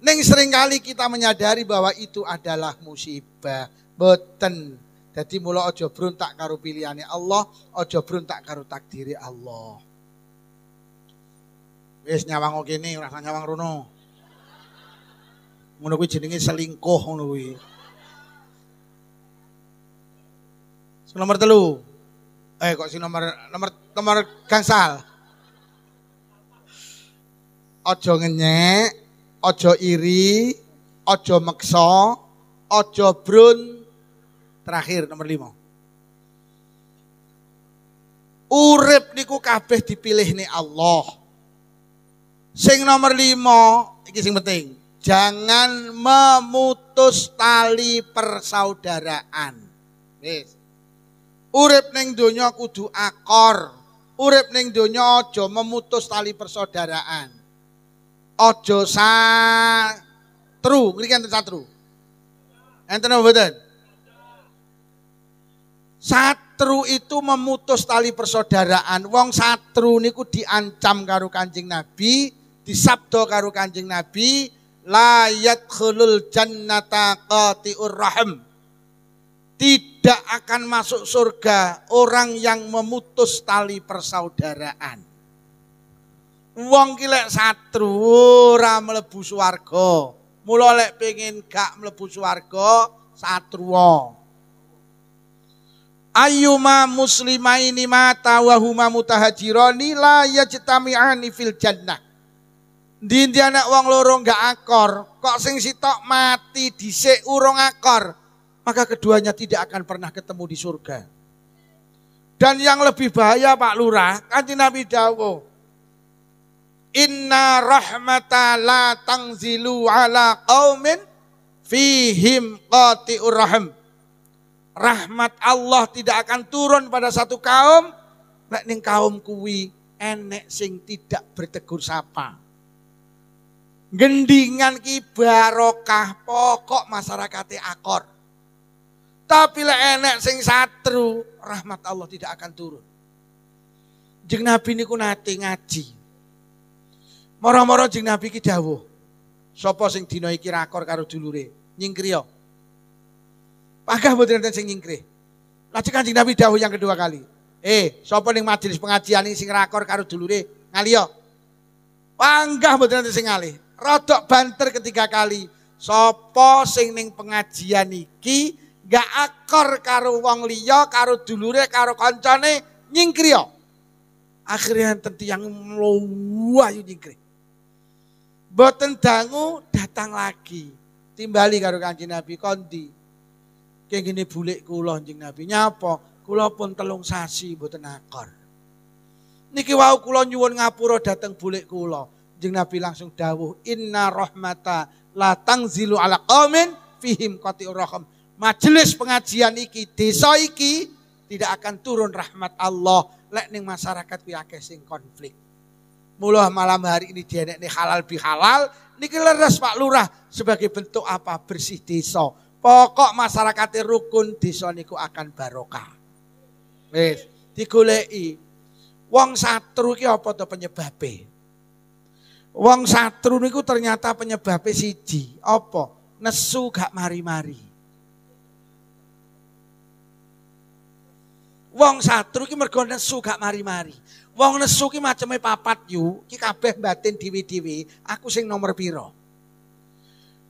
Ning seringkali kita menyadari bahwa itu adalah musibah. Boten. Jadi mula aja bruntak karo pilihane Allah, aja bruntak karo takdiri Allah. Wis nyawang kene, ora nyawang rono. Ngono kuwi jenenge selingkuh ngono kuwi. Nomor 3. Kok si nomor gangsal. Aja ngenyek, Ojo iri, ojo meksa, ojo brun. Terakhir nomor 5. Urip niku kabeh dipilih nih Allah. Sing nomor 5, iki sing penting. Jangan memutus tali persaudaraan. Wis. Urip ning donya kudu akor. Urip ning donya aja memutus tali persaudaraan. Aja satru, ngriki enten satru. Enten apa mboten? Satru itu memutus tali persaudaraan. Wong satru niku diancam karo Kanjeng Nabi, disabda karo Kanjeng Nabi, la yadkhulul jannata qati'ur rahim. Tidak akan masuk surga orang yang memutus tali persaudaraan. Wong ki lek satru ora mlebu swarga. Mula lek pengin gak mlebu swarga, satruwa. Ayyuma muslimaini mata wa huma mutahajirani la yajtami'ani fil jannah. Ndi anak wong loro gak akor, kok sing sitok mati dhisik urung akor, maka keduanya tidak akan pernah ketemu di surga. Dan yang lebih bahaya Pak Lurah, Kanjeng Nabi dawuh, inna rahmata la tangzilu ala qaumin fihim qati'ur rahim. Rahmat Allah tidak akan turun pada satu kaum, nek ning kaum kuwi enek sing tidak bertegur sapa. Gendingan ki barokah, pokok masyarakate akor. Tapi lek enek sing satru, rahmat Allah tidak akan turun. Jeung Nabi niku nate ngaji. Moro-moro jeung Nabi ki dawuh, sapa sing dina iki rakor karo dulure, nyingkriya. Pagah mboten enten sing nyingkrih. Lajeng Kanjeng Nabi dawuh yang kedua kali, sapa ning majelis pengajian iki sing rakor karo dulure, ngaliya. Panggah mboten enten sing ngalih. Rodok banter ketiga kali, sapa sing ning pengajian iki gak akor karo wong liya, karo dulure, karo kancane, nyingkriya. Akhirnya enten tiyang mluwayu nyingkrih. Boten dangu datang lagi. Timbali karo Kanjeng Nabi, kondi. Kayak gini bulik kula Kanjeng Nabi. Nyapa? Kula pun 3 sasi boten akor. Niki wau kula nyuwun ngapura dateng bulik kula. Kanjeng Nabi langsung dawuh, inna rahmata la tangzilu ala qaumin fihim qati'ur rahim. Majelis pengajian iki, desa iki tidak akan turun rahmat Allah lek ning masyarakat kuwi akeh sing konflik. Mula malam hari ini dienekne halal bihalal niki leres Pak Lurah sebagai bentuk apa? Bersih desa. Pokok masyarakate rukun, desa niku akan barokah. Wis, digoleki. Wong satru iki apa to penyebabe? Wong satru niku ternyata penyebabe siji. Apa? Nesu gak mari-mari. Wong satru iki mergo nesu gak mari-mari. Wong nesu ki maceme 4 yu, ki kabeh batin dhewe-dhewe, aku sing nomor pira.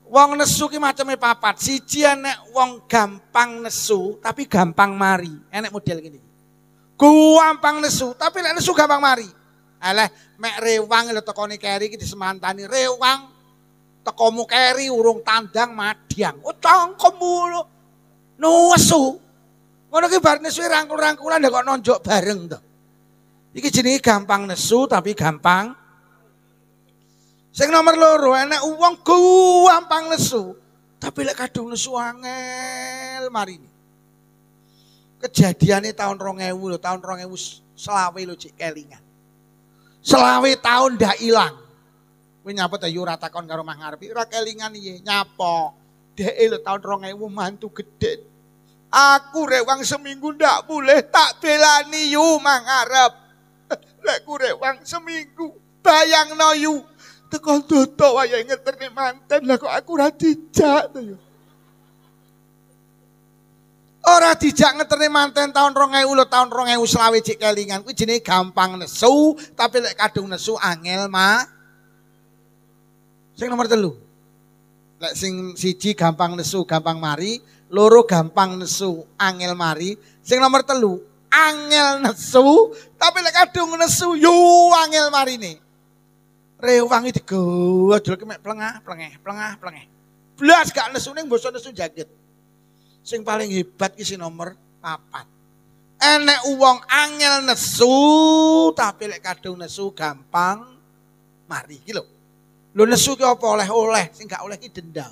Wong nesu ki maceme 4, siji enek wong gampang nesu tapi gampang mari. Enek model ngene iki. Gampang nesu tapi lek nesu gampang mari. Alah mek rewang lho tekone keri iki disemantani rewang. Tekomu keri urung tandang madyang. Oh cangkemmu lho. Nesu. Ngono ki bar nesu rangkul-rangkulan kok nonjok bareng to. Iki jenenge gampang nesu tapi gampang. Sing nomor 2 enek wong gampang nesu tapi lek kadung nesu angel marine. Kejadiane tahun 2000 lho, tahun 2020 lho Cik kelingan. 20 tahun ndak ilang. Kowe nyapa ta yo ora takon karo Mah ngarepi, ora kelingan iye, nyapa. Deke lho tahun 2000 mantu gedhe. Aku rewang seminggu ndak boleh tak belani yu Mah ngarep. Lek ku rewang seminggu, bayangno yu. Teko dodo wayahe ngeterne manten lah kok aku ora dijak to yo. Ora dijak ngeterne manten tahun 2000 lho, tahun 2020 cik kelingan. Kuwi jenenge gampang nesu, tapi lek kadung nesu angel mah. Sing nomor 3. Lek sing siji gampang nesu, gampang mari, 2 gampang nesu, angel mari. Sing nomor 3 angel nesu, tapi lek kadung nesu yo angel marine. Rewangi digojol ki mek plengah. Blas gak nesu ning basa nesu jaget. Sing paling hebat ki si nomor 4. Enek wong angel nesu tapi lek kadung nesu gampang mari ki lho. Lho nesu ki apa oleh-oleh sing gak oleh ki dendam.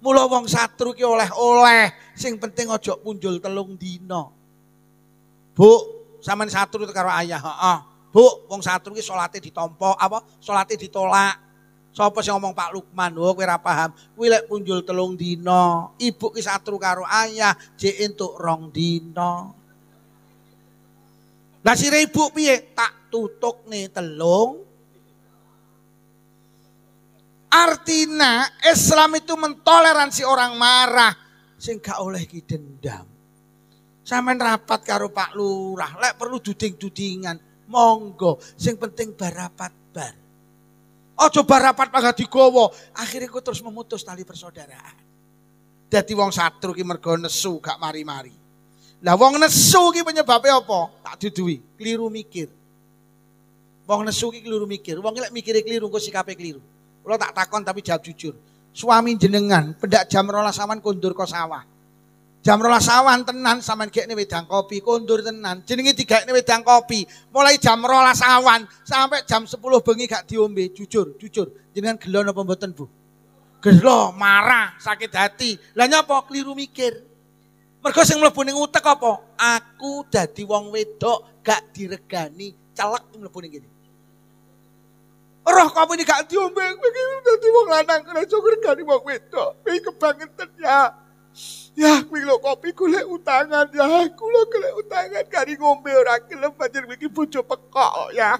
Mula wong satru ki oleh-oleh sing penting aja punjul 3 dina. Bu, sampean satru karo ayah, heeh. Bu, wong satru ki salate ditampa apa? Salate ditolak. Sapa sing ngomong Pak Lukman? Oh, kowe ora paham. Kuwi lek punjul 3 dina. Ibu ki satru karo ayah, jek entuk 2 dina. Lah sire ibu piye? Tak tutukne 3. Artinya Islam itu mentoleransi orang marah sing gak oleh ki dendam. Sampeyan rapat karo Pak Lurah, lek perlu duding-dudingan, monggo. Sing penting barapat bar. Aja barapat pagah digawa, akhire ku terus memutus tali persaudaraan. Dadi wong satru ki mergo nesu gak mari-mari. Lah wong nesu ki penyebabe apa? Tak duduhi, keliru mikir. Wong nesu ki keliru mikir. Wong ki lek mikire keliru engko sikape keliru. Kula tak takon tapi jawab jujur. Suami jenengan pendak jam 12 sawan kondur ke sawah. Jam 12 sawan tenan sampean gekne wedang kopi, kondur tenan. Jenenge digekne wedang kopi. Mulai jam 12 sawan sampai jam 10 bengi gak diombe, jujur. Jenengan gelo napa mboten, Bu? Gelo, marah, sakit hati. Lah nyapa keliru mikir. Mergo sing mlebu ning utek apa? Aku dadi wong wedok gak diregani, celek mlebu ning kene. Roh kopi ini gak diombe, iki dadi wong lanang kena regani wong wedok. Iki kebangetan ya. Ya, kuwi lho kopi golek utangan ya, kula golek utangan kari ngombe ora gelem pancen iki bojo pekok ya.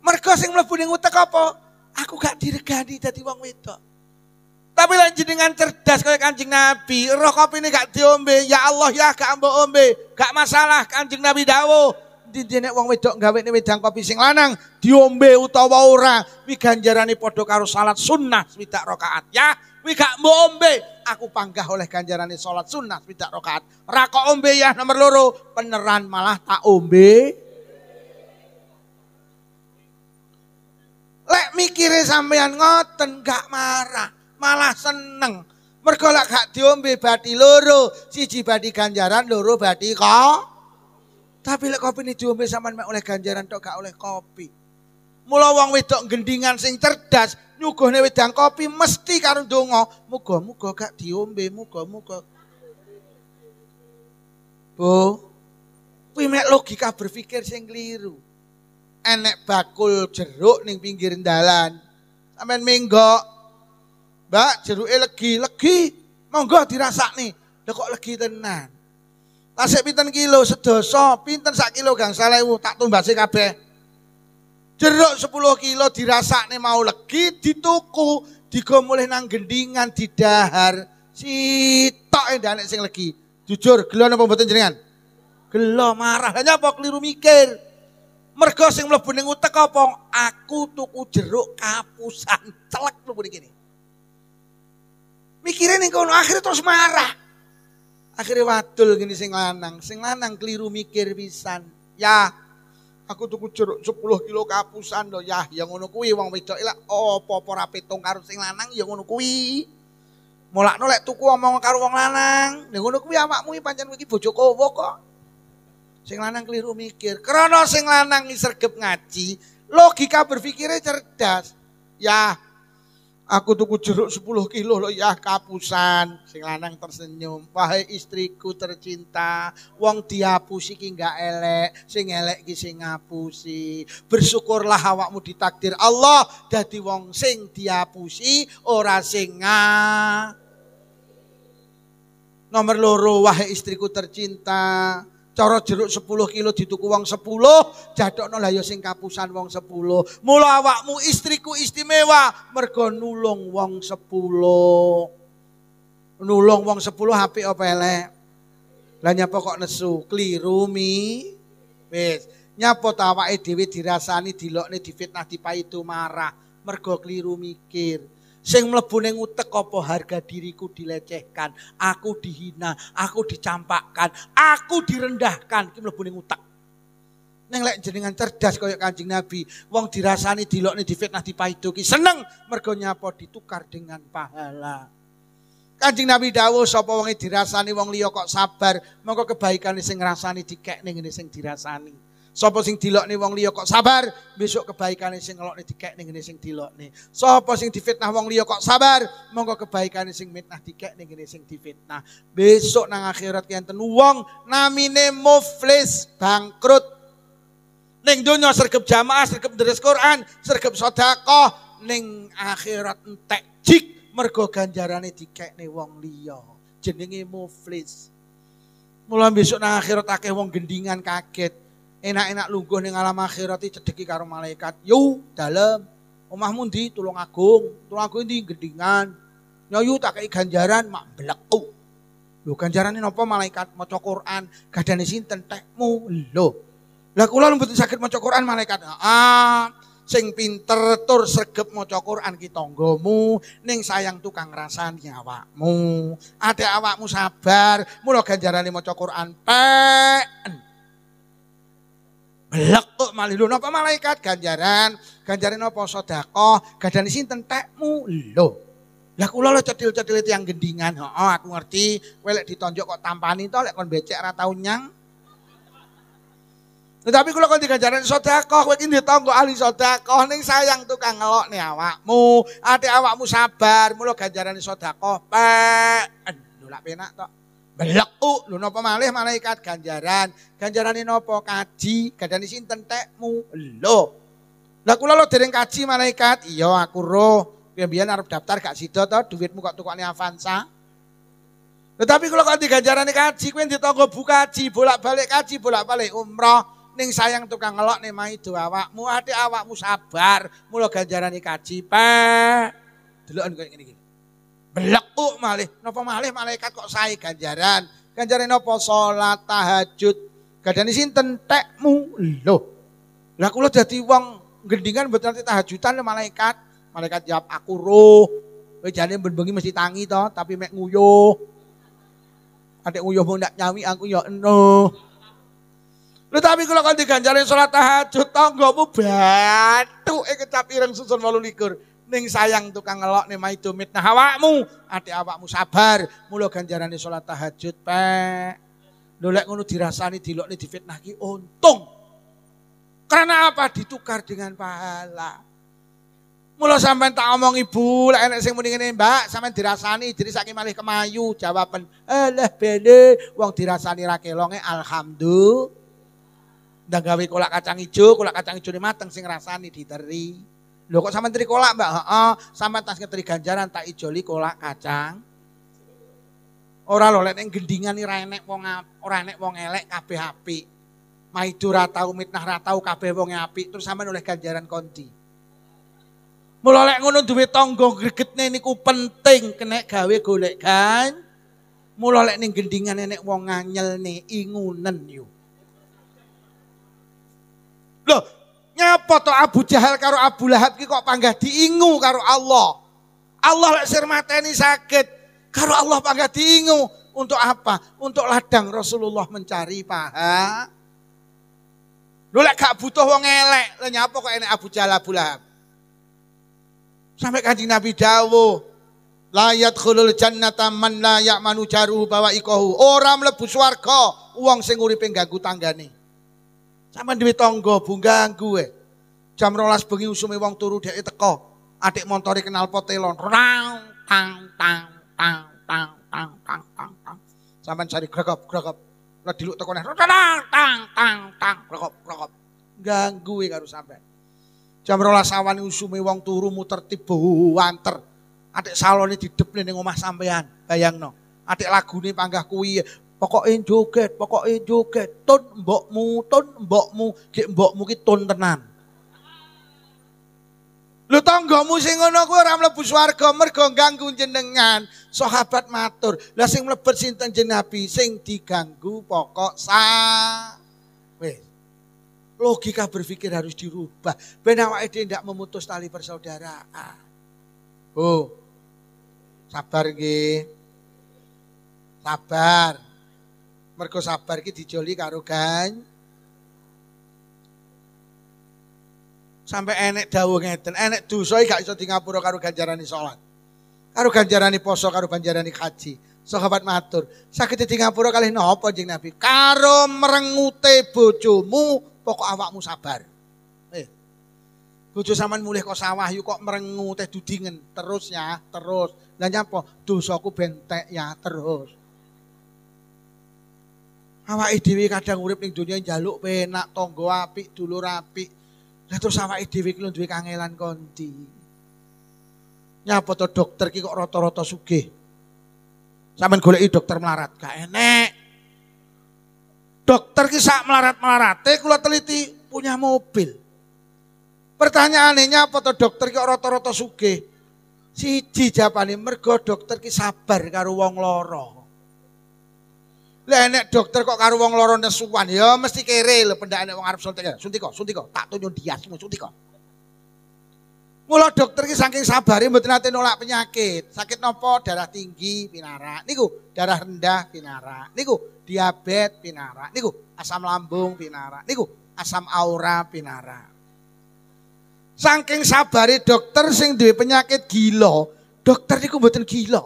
Mergo sing mlebu ning utek apa? Aku gak diregani dadi wong wedok. Tapi lan jenengan cerdas kaya Kanjeng Nabi, roh kopi ini gak diombe, ya Allah ya gak mbok ombe, gak masalah Kanjeng Nabi dawuh. Dene wong wedok gawene wedang kopi sing lanang diombe utawa ora, wi ganjarane padha karo salat sunnah 7 rakaat ya. Wi gak mbok ombe, aku panggah oleh ganjarane salat sunnah 7 rakaat. Ora kok ombe ya nomor 2, peneran malah tak ombe. Lek mikire sampean ngoten gak marah, malah seneng. Mergo lek gak diombe bathi 2, siji bathi ganjaran, 2 bathi kok. Tapi lek kopi ini diombe sampean mek oleh ganjaran tok gak oleh kopi. Mula wong wedok gendingan sing cerdas nyuguhne wedang kopi mesti karo ndonga, muga-muga gak diombe, muga-muga. Bu, kuwi mek logika berpikir sing keliru. Enek bakul jeruk ning pinggir dalan. Sampeyan menggok. Mbak, jeruke legi, monggo dirasakne. Lha kok legi tenan. Tasik pinten kilo sedoso, pinten sak kilo gangsal 1000 tak tumbase kabeh. Jeruk 10 kilo dirasakne mau legi, dituku, digo mulih nang gendingan didahar. Sitok ndane sing legi. Jujur, gelo napa mboten jenengan? Gelo, marah. Lah nyapa keliru mikir. Mergo sing mlebu ning utek apa? Aku tuku jeruk kapusan, celek mlebu ning kene. Mikire ning kono akhire terus marah. Akhirnya wadul gini sing lanang keliru mikir pisan. Ya, aku tuku jeruk 10 kilo kapusan lho ya, yang ngono kuwi wong wedok lek apa ora petung karo sing lanang ya ngono kuwi. Mulakno lek tuku omong karo wong lanang, lha ngono kuwi awakmu iki pancen iki bojo kowo kok. Sing lanang keliru mikir. Krana sing lanang sregep ngaji, logika berpikirnya cerdas. Ya, aku tuku jeruk 10 kilo loh ya kapusan. Sing lanang tersenyum. Wahai istriku tercinta, wong diapusi ki gak elek, sing elek ki sing ngapusi. Bersyukurlah awakmu ditakdir Allah dadi wong sing diapusi ora sing Nomor 2, wahai istriku tercinta, cara jeruk 10 kilo dituku wong 10, jadokno lah ya sing kapusan wong 10. Mula awakmu istriku istimewa mergo nulung wong 10. Nulung wong 10 apik apa elek? Lah nyapa kok nesu? Kliru mi. Wis, nyapa ta awake dhewe dirasani, dilokne, difitnah, dipaitu marah mergo kliru mikir. Sing mlebu ning utek apa harga diriku dilecehkan, aku dihina, aku dicampakkan, aku direndahkan, iki mlebu ning utek. Neng lek jenengan cerdas kaya Kanjeng Nabi, wong dirasani dilokne difitnah dipaidoki seneng mergo nyapa ditukar dengan pahala. Kanjeng Nabi dawuh sapa wong dirasani wong liya kok sabar, mongko kebaikane sing ngrasani dikekne ngene sing dirasani. Sapa sing dilokne wong liya kok sabar, besok kebaikane sing ngelokne dikekne ngene sing dilokne. Sapa sing difitnah wong liya kok sabar, mongko kebaikane sing mitnah dikekne ngene sing difitnah. Besok nang akhirat enten wong namine muflis, bangkrut. Ning donya sregep jamaah, sregep deres Quran, sregep sedekah, ning akhirat entek jik mergo ganjarane dikekne wong liya. Jenenge muflis. Mula besok nang akhirat akeh wong gendingan kaget. Enak-enak lungguh ning alam akhirat cedheki karo malaikat. Yo, dalem. Omahmu ndi? Tulungagung. Tulungagung ndi? Gendingan. Nyoyu tak kei ganjaran mak mbleku. Lho ganjarane napa malaikat? Maca Quran. Gadane sinten? Tekmu. Lho. Lah kula mboten saged maca Quran malaikat. Sing pinter tur sregep maca Quran ki tanggamu, ning sayang tukang ngrasani awakmu. Ade awakmu sabar, mula ganjarane maca Quran pen. Blek kok malih lho napa malaikat ganjaran napa sedekah, gadane sinten tekmu. Lho. Lah kula lho cedhil-cedhil tiyang gendingan. Heeh, aku ngerti, kowe lek ditonjok kok tampani to lek kon becek ora tau nyang. Tetapi kalau kau diganjaran sedekah, kowe iki ditanggo ahli sedekah ning sayang tukang ngelokne awakmu, ate awakmu sabar, mula ganjarane sedekah pen. Lho lak penak tok. Blek lho napa malih malaikat ganjaran. Ganjarane napa? Kaji, gadane sinten tekmu. Lho. Lah kula lho dereng kaji malaikat. Iya aku roh. Biyen arep daftar gak sida to, duitmu kok tukokne Avanza. Tetapi kalau kau diganjarane kaji, kowe ditanggo bu kaji, bolak-balik kaji, bolak-balik umrah. Ning sayang tukang ngelokne maido awakmu, ate awakmu sabar, mula ganjarane kaji pe. Deloken koyo ngene iki. Blekuk malih, napa malih malaikat kok sae ganjaran. Ganjarane napa? Salat tahajud. Gadane sinten? Tekmu. Lho. Lah kula dadi wong gendingan mboten nate tahajudan malaikat. Malaikat jawab aku roh. Kowe jane ben-bengi mesti tangi to, tapi mek nguyuh. Ate nguyuhmu ndak nyawi aku ya eno. Tetapi kalau kau diganjarin sholat tahajud, tanggamu batu kecap ireng susun 28. Ning sayang tukang ngelok nih maido mitnah awakmu, ati awakmu sabar, mula ganjarane sholat tahajud pe. Lho lek ngono dirasani dilokne difitnah ki untung. Karena apa? Ditukar dengan pahala. Mula sampean tak omong ibu, lek enek sing muni ngene, Mbak, sampean dirasani dirisake malih kemayu, jawaban, "Alah bene, wong dirasani ra kelonge alhamdulillah." Ndang gawe kolak kacang ijo ini mateng sing rasani diteri. Lho kok sampean teri kolak, Mbak? Heeh, sampean tas ngeteri ganjaran tak ijoli kolak kacang. Ora lho lek ning gendingan iki ora enek wong elek kabeh apik. Maido ra tau mitnah ra tau kabeh wong apik terus sampean oleh ganjaran kondi. Mula lek ngono duwe tangga gregetne niku penting kenek gawe golek kan. Mula lek ning gendingan enek wong nganyelne ingunen yo. Loh, nyapa to Abu Jahal karo Abu Lahab ki kok panggah diingu karo Allah. Allah lek sir mateni sakit, karo Allah panggah diingu. Untuk apa? Untuk ladang Rasulullah mencari paha. Lho lek gak butuh wong elek, lha nyapa kok enek Abu Jahal Abu Lahab. Sampai Kanjeng Nabi dawuh, la yadkhulul jannata man la ya'manu jaruhu bawaikahu. Ora mlebu swarga wong sing uripe ganggu tanggane. Sampeyan duwe tangga bungganggu jam 12 bengi usume wong turu dhek teko. Adik montore kenal potelon. Tang tang tang tang tang tang tang tang. Sampeyan cari gregep. Lah diluk tekone tang tang tang tang gregep. Ganggu karo sampeyan. Jam 12 awan usume wong turu muter tiba wanter. Adik salone didepne ning omah sampeyan. Bayangno. Adik lagune panggah kuwi. Pokoke joget, tun mbokmu, gek mbokmu ki tun tenan. Lho tanggamu sing ngono kuwi ora mlebu swarga mergo ganggu jenengan. Sahabat matur, lah sing mlebet sinten jeneng Nabi sing diganggu pokok wis. Logika berpikir harus dirubah. Ben awake dhewe ndak memutus tali persaudaraan. Oh. Sabar nggih. Sabar. Mergo sabar ki dijoli karo Sampai enek dawuh ngeten, enek dosa gak iso di ngapura karo ganjarane salat. Karo ganjarane poso, karo ganjarane haji. Sahabat matur, sakit di ngapura kalih napa Kanjeng Nabi? Karo merengute bojomu, pokok awakmu sabar. Bojo sampean mulih kok sawah yu kok merengute dudingen terus ya, terus. Lah nyapa? Dosaku bentek ya terus. Awake dhewe kadang urip ning donya njaluk penak, tangga apik, dulur apik. Lah terus awake dhewe iki lho duwe kangelan kondi. Nyapa to dokter ki kok rata-rata sugih. Sampeyan goleki dokter melarat gak enek. Dokter ki sak melarat-melarate kula teliti punya mobil. Pertanyaane nyapa to dokter ki kok rata-rata sugih. Siji jawabane mergo dokter ki sabar karo wong lara. Lah nek dokter kok karo wong lara nesuwan ya mesti kere lho pendakane wong arep suntik. Suntika, tak tunjuk diasmu suntika. Mula dokter ki saking sabare mboten nate nolak penyakit. Sakit napa? Darah tinggi pinarak. Niku darah rendah pinarak. Niku diabetes pinarak. Niku asam lambung pinarak. Niku asam aura pinarak. Saking sabare dokter sing duwe penyakit gila, dokter niku mboten gila.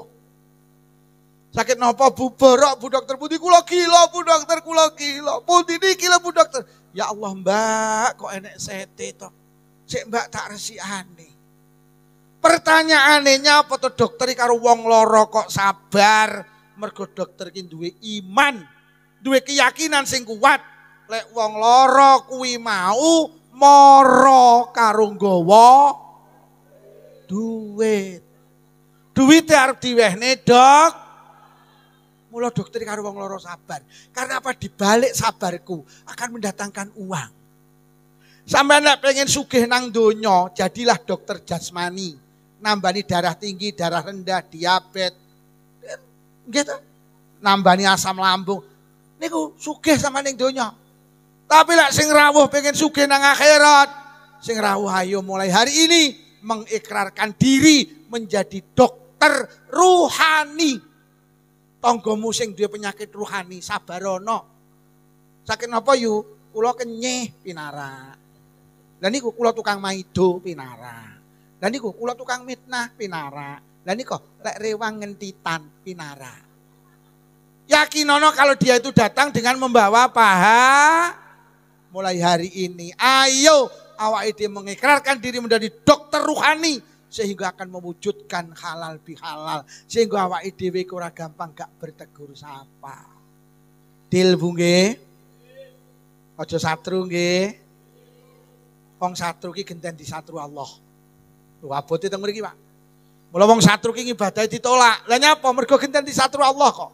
Sakit napa Bu Borok, Bu Dokter Pundi kula gila, Bu Dokter kula gila. Pundi niki lho Bu Dokter. Ya Allah Mbak, kok enek sete to. Sik Mbak tak resikane. Pertanyaane nyapa to dokter karo wong lara kok sabar? Mergo dokter ki duwe iman, duwe keyakinan sing kuat. Lek wong lara kuwi mau mara karo nggawa duit. Duwite arep diwehne, Dok. Mula dokter karo wong lara sabar. Karena apa? Dibalik sabarku akan mendatangkan uang. Sampai nek pengen sugih nang donya, jadilah dokter jasmani. Nambani darah tinggi, darah rendah, diabetes. Gitu. Nambani asam lambung. Niku sugih sama ning donya. Tapi lek sing rawuh pengen sugih nang akhirat, sing rawuh ayo mulai hari ini mengikrarkan diri menjadi dokter ruhani. Tanggamu sing duwe penyakit ruhani sabarono. Sakit napa yu? Kula kenyih pinarak. Lah niku kula tukang maido pinarak. Lah niku kula tukang mitnah pinarak. Lah niku lek rewang ngentitan pinarak. Yakinono kalau dia itu datang dengan membawa paha. Mulai hari ini ayo awake dhewe mengikrarkan diri menjadi dokter ruhani sehingga akan mewujudkan halal bihalal sehingga awake dhewe ora gampang gak bertegur sapa. Dil Bu nggih. Aja satru nggih. Wong satru ki genten disatru Allah. Lho abote teng mriki, Pak. Mula wong satru ki ngibadahi ditolak. Lah nyapa? Mergo genten disatru Allah kok.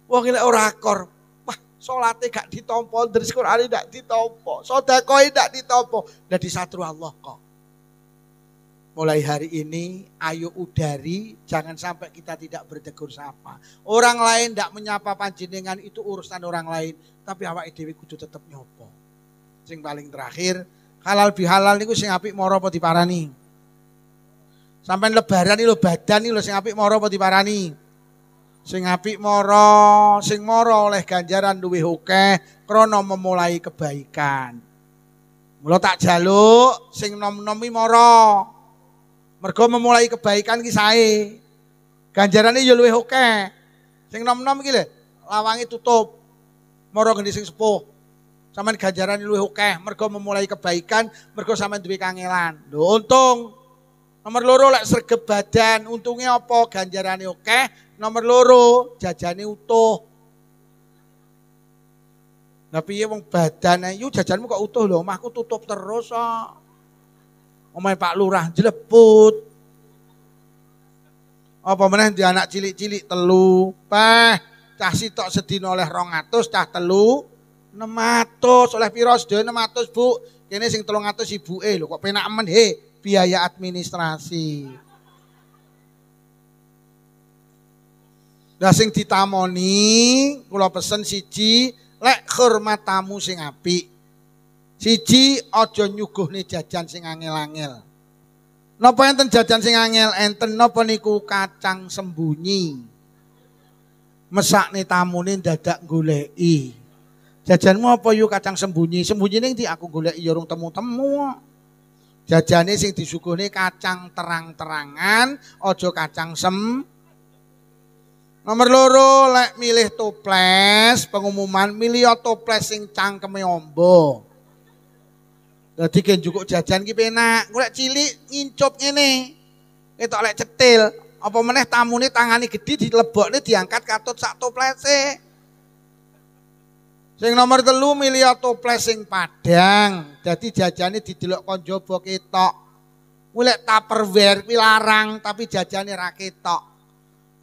Wong lek ora akor, wah salate gak ditampa, ndres Qur'ane gak ditampa, sedekahe gak ditampa, lah disatru Allah kok. Mulai hari ini ayo udari, jangan sampai kita tidak bertegur sapa. Orang lain tidak menyapa panjenengan itu urusan orang lain, tapi awake dhewe kudu tetep nyopo. Sing paling terakhir, halal bihalal niku sing apik mara apa diparani? Sampeyan lebaran iki lho badan iki lho sing apik mara apa diparani? Sing apik mara, sing mara oleh ganjaran luwih akeh krana memulai kebaikan. Mula tak jaluk sing nom-nom iki mara. Mergo memulai kebaikan ki sae. Ganjarane ya luwih akeh. Sing nom-nom iki lho, lawange tutup. Mara ngendi sing sepuh. Sampeyan ganjarane luwih akeh mergo memulai kebaikan, mergo sampeyan duwe kangelan. Lho untung. Nomor loro lek sregep badan, untunge apa? Ganjarane akeh. Nomor loro jajane utuh. Lah piye wong badane yu jajanmu kok utuh lho, omahku tutup terus kok. Omahe Pak Lurah jleput. Apa meneh di anak cilik-cilik telu. Peh, cah sitok sedina oleh 200, cah telu 600. Oleh pira sedaya 600, Bu? Kene sing 300 ibuke lho, kok penak men he biaya administrasi. Lah sing ditamoni kula pesen siji, lek hormat tamu sing apik. Siji aja nyuguhne jajan sing angel-angel. Napa enten jajan sing angel? Enten napa niku kacang sembunyi. Mesakne tamune dadak goleki. Jajanmu apa yuk kacang sembunyi? Sembunyi ning ndi aku goleki ya urung temu-temu. Jajane sing disuguhne kacang terang-terangan, aja kacang sem. Nomor loro, lek milih toples, pengumuman milih toples sing cangkeme amba. Dadi gen njukuk jajan ki penak. Golek cilik ngincup ngene. Ketok lek cetil, apa meneh tamune tangane gedhi dilebokne diangkat katut sak toplese. Sing nomor 3 milih toples sing padang. Dadi jajane didelok kon jaba ketok. Golek Tupperware kuwi larang tapi jajane ra ketok.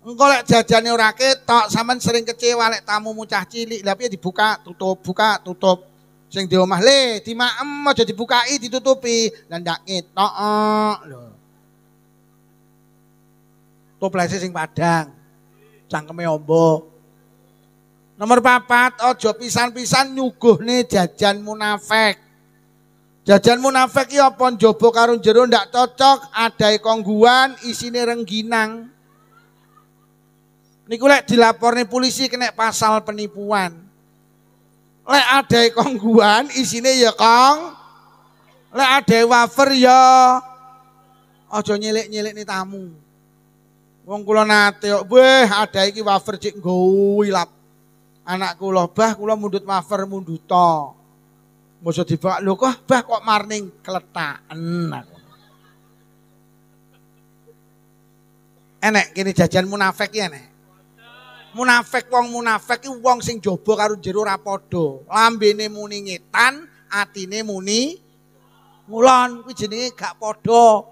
Engko lek jajane ora ketok, sampean sering kecewa lek tamu mucah cilik. Lah piye dibuka, tutup. Sing di omah le dimaem aja dibukai ditutupi lan ndak ketok lho. Toplese sing padang cangkeme amba. Nomor 4 aja pisan-pisan nyuguhne jajan munafik. Jajan munafik iki apa njaba karo jero ndak cocok, adahe kongguan, isine rengginang. Niku lek dilaporne polisi kena pasal penipuan. Lek adahe kongguan isine ya kong. Lek adahe wafer ya aja nyelik-nyelikne tamu. Wong kula nate kok, "Weh, adahe iki wafer cik nggo ilap." Anak kula, "Bah, kula mundhut wafer mundhuta." Mosok dibak, "Lho kok, Bah, kok marning kletaken." Enek kene jajan munafik ya enek. Munafik wong munafik iki wong sing jaba karo jero ora padha. Lambene muni ngetan, atine muni ngulon. Kuwi jenenge gak padha.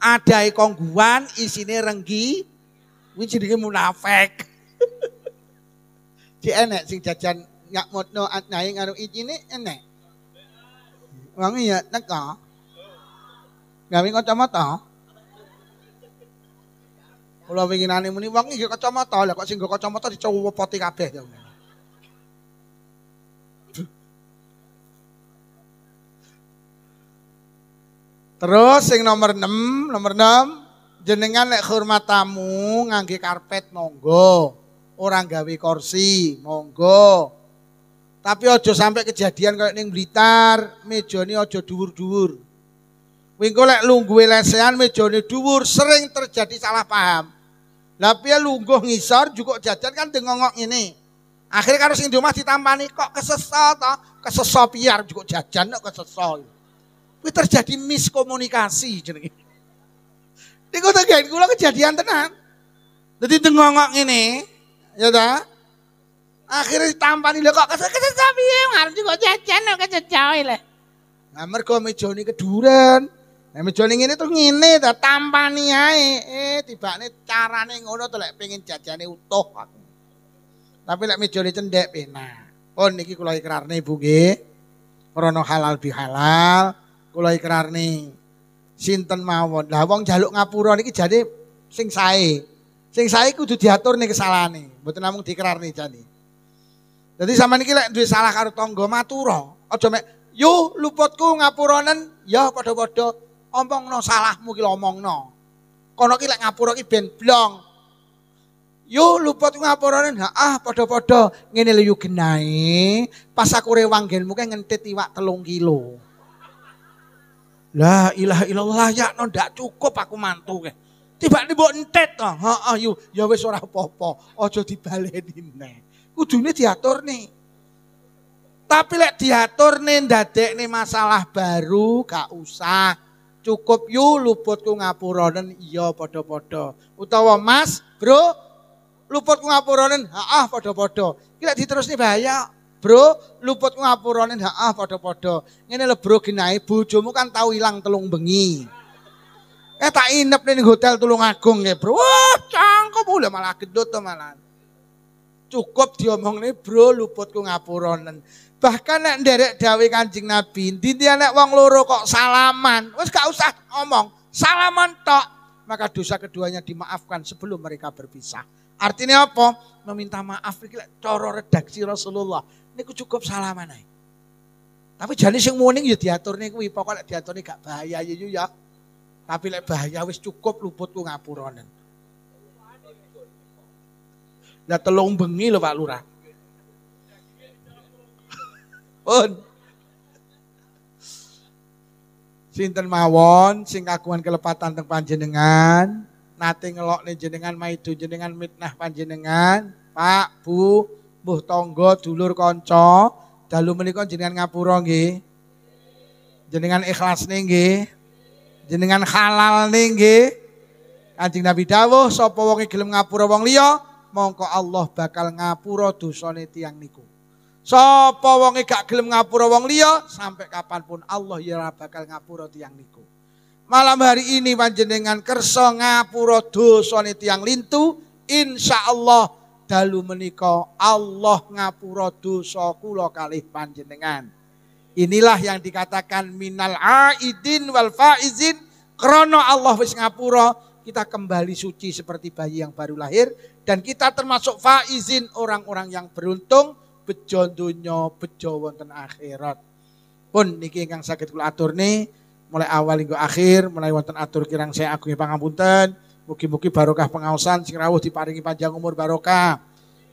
Adahe kongguan, isine renggi. Kuwi jenenge munafik. Di enek sing jajan ngakmotno atnahe karo icine enek. Wong ya teko. Gawe kacamata. Kula winginane muni wong iki kacamata, lha kok sing nggo kacamata dicowopoti kabeh to. Terus sing nomor 6, jenengan nek hormat tamu ngangge karpet monggo, ora gawe kursi monggo. Tapi aja sampai kejadian kayak ning Blitar, mejane aja dhuwur-dhuwur. Wingko lek lungguhe lesehan mejane dhuwur sering terjadi salah paham. Lah piye lungguh ngisor jukuk jajan kan dengongok ngene. Akhire karo sing di omah ditampani kok kesesa to? Kesesa piar jukuk jajan kok kesesa. Kuwi terjadi miskomunikasi jenenge. Niku tegen kula kejadian tenan. Dadi dengongok ngene, ya ta? Akhire ditampani lho kok kesesa piye ngarep jukuk jajan kok kesesa lho. Nah mergo mejane keduren. Nah mejane ngene terus ngene ta tampani ae. Tibane carane ngono to lek pengen jajane utuh aku. Tapi lek mejane cendhek penak. Pun niki kula ikrarne Bu nggih. Krana halal bihalal kula ikrarne sinten mawon. Lah wong njaluk ngapura niki jane sing sae. Sing sae kudu diaturne kesalahane, mboten namung dikrarne jane. Dadi sampean iki lek duwe salah karo tangga matura, aja mek yo luputku ngapuranen ya padha-padha omongno salahmu ki omongno. Kono ki lek ngapura ki ben blong. Yo luputku ngapuranen padha-padha ngene lho yo genahe pas aku rewanggenmu ki ngentit iwak 3 kilo. La ilaha illallah ya no ndak cukup aku mantu ke. Tibane mbok entet to. Heeh yo ya wis ora apa-apa, aja dibaleni neh. Kudune diaturne. Tapi lek diaturne ndadekne masalah baru gak usah. Cukup yu luputku ngapuranen iya padha-padha. Utawa Mas, Bro, luputku ngapuranen padha-padha. Iki lek diterusne bahaya. Bro, luputku ngapuranen padha-padha. Ngene lho Bro genahe bojomu kan tau ilang 3 bengi. Tak inep ning hotel Tulungagung nggih, Bro. Wah, cangkem lho malah gendut to malah. Cukup diomongne Bro, luputku ngapuranen. Bahkan nek nderek dawuh Kanjeng Nabi, ndi nek wong loro kok salaman, wis gak usah ngomong, salaman tok, maka dosa keduanya dimaafkan sebelum mereka berpisah. Artinya apa? Meminta maaf iki lek cara redaksi Rasulullah niku cukup salaman ae. Tapi jane sing muni ya diaturne kuwi, pokoke lek diaturne gak bahaya ya. Tapi lek bahaya wis cukup luputku ngapuranen. Lah 3 bengi lho Pak Lurah. Pun. Sinten mawon sing kagungan kelepatan teng panjenengan, nate ngelokne jenengan maido jenengan mitnah panjenengan, Pak, Bu, mbuh tangga, dulur kanca, dalu menika jenengan ngapura nggih. Jenengan ikhlasne nggih. Jenengan halalne nggih. Kanjeng Nabi dawuh sapa wong gelem ngapura wong liya, mongko Allah bakal ngapura dosane tiyang niku. Sapa wong gak gelem ngapura wong liya, sampai kapanpun Allah ya ora bakal ngapura tiyang niku. Malam hari ini panjenengan kersa ngapura dosane tiyang lintu, insyaallah dalu menika Allah ngapura dosa kula kalih panjenengan. Inilah yang dikatakan minal aidin wal faizin, krana Allah wis ngapura, kita kembali suci seperti bayi yang baru lahir, dan kita termasuk faizin, orang-orang yang beruntung bejo donya bejo wonten akhirat. Pun niki ingkang saged kula aturne mulai awal hingga akhir, mulai wonten atur kirang saya agungi pangapunten. Mugi-mugi barokah pengaosan sing rawuh diparingi panjang umur barokah,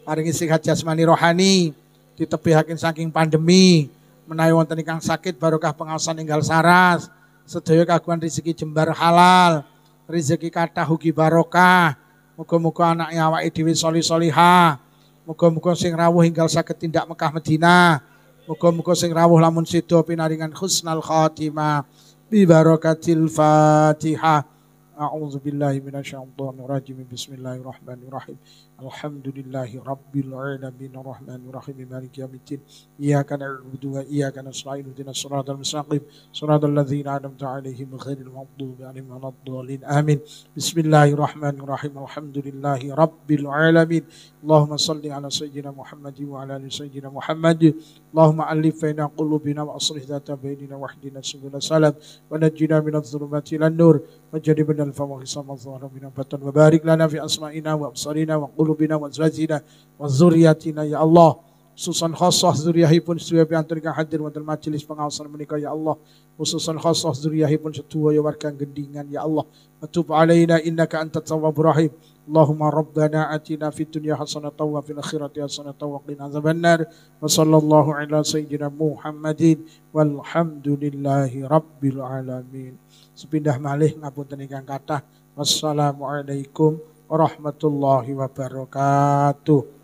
paringi sehat jasmani rohani, ditebihaken saking pandemi, menawi wonten ingkang sakit barokah pengaosan enggal saras, sedaya kagungan rezeki jembar halal, rezeki kathah ugi barokah. Muga-muga anake awake dhewe solih-solihah. Muga-muga sing rawuh enggal saged tindak Mekah Madinah. Muga-muga sing rawuh lamun sedo pinaringan husnal khatimah bi barakatil Fatihah. A'udzu billahi minasyaitonir rajim. Bismillahirrahmanirrahim. Alhamdulillahi rabbil alamin arrahmanir rahim maliki yaumiddin. Iyyaka na'budu wa iyyaka nasta'in ihdinas siratal mustaqim siratal ladzina an'amta 'alaihim ghairil maghdubi 'alaihim waladdallin. Amin. Bismillahirrahmanirrahim. Alhamdulillahi rabbil alamin. Allahumma shalli ala sayyidina Muhammadin wa ala ali sayyidina Muhammad. Allahumma alif baina qulubina wa aslih dhata bainina wahdina subulal salam wa najjina minadh dhulumati ilan nur waj'alna al-fawahisha madh-dhahira min al-batan wa barik lana fi asma'ina wa absarina wa qulubina wa azwajina wa dzurriyyatina ya Allah. Khususan khassah dzurriyyahipun sedaya piantun ingkang hadir wonten majelis pengaosan menika ya Allah. Khususan khassah dzurriyyahipun sedaya warga gendingan ya Allah. Wa tub alaina innaka antat tawwabur rahim. Allahumma rabbana atina fid dunya hasanatan wa fil akhirati hasanatan wa qina adzabannar. Wa sallallahu ala sayyidina Muhammadin walhamdulillahi rabbil alamin. Sepindah malih ngapunten ingkang kathah. Wassalamualaikum warahmatullahi wabarakatuh.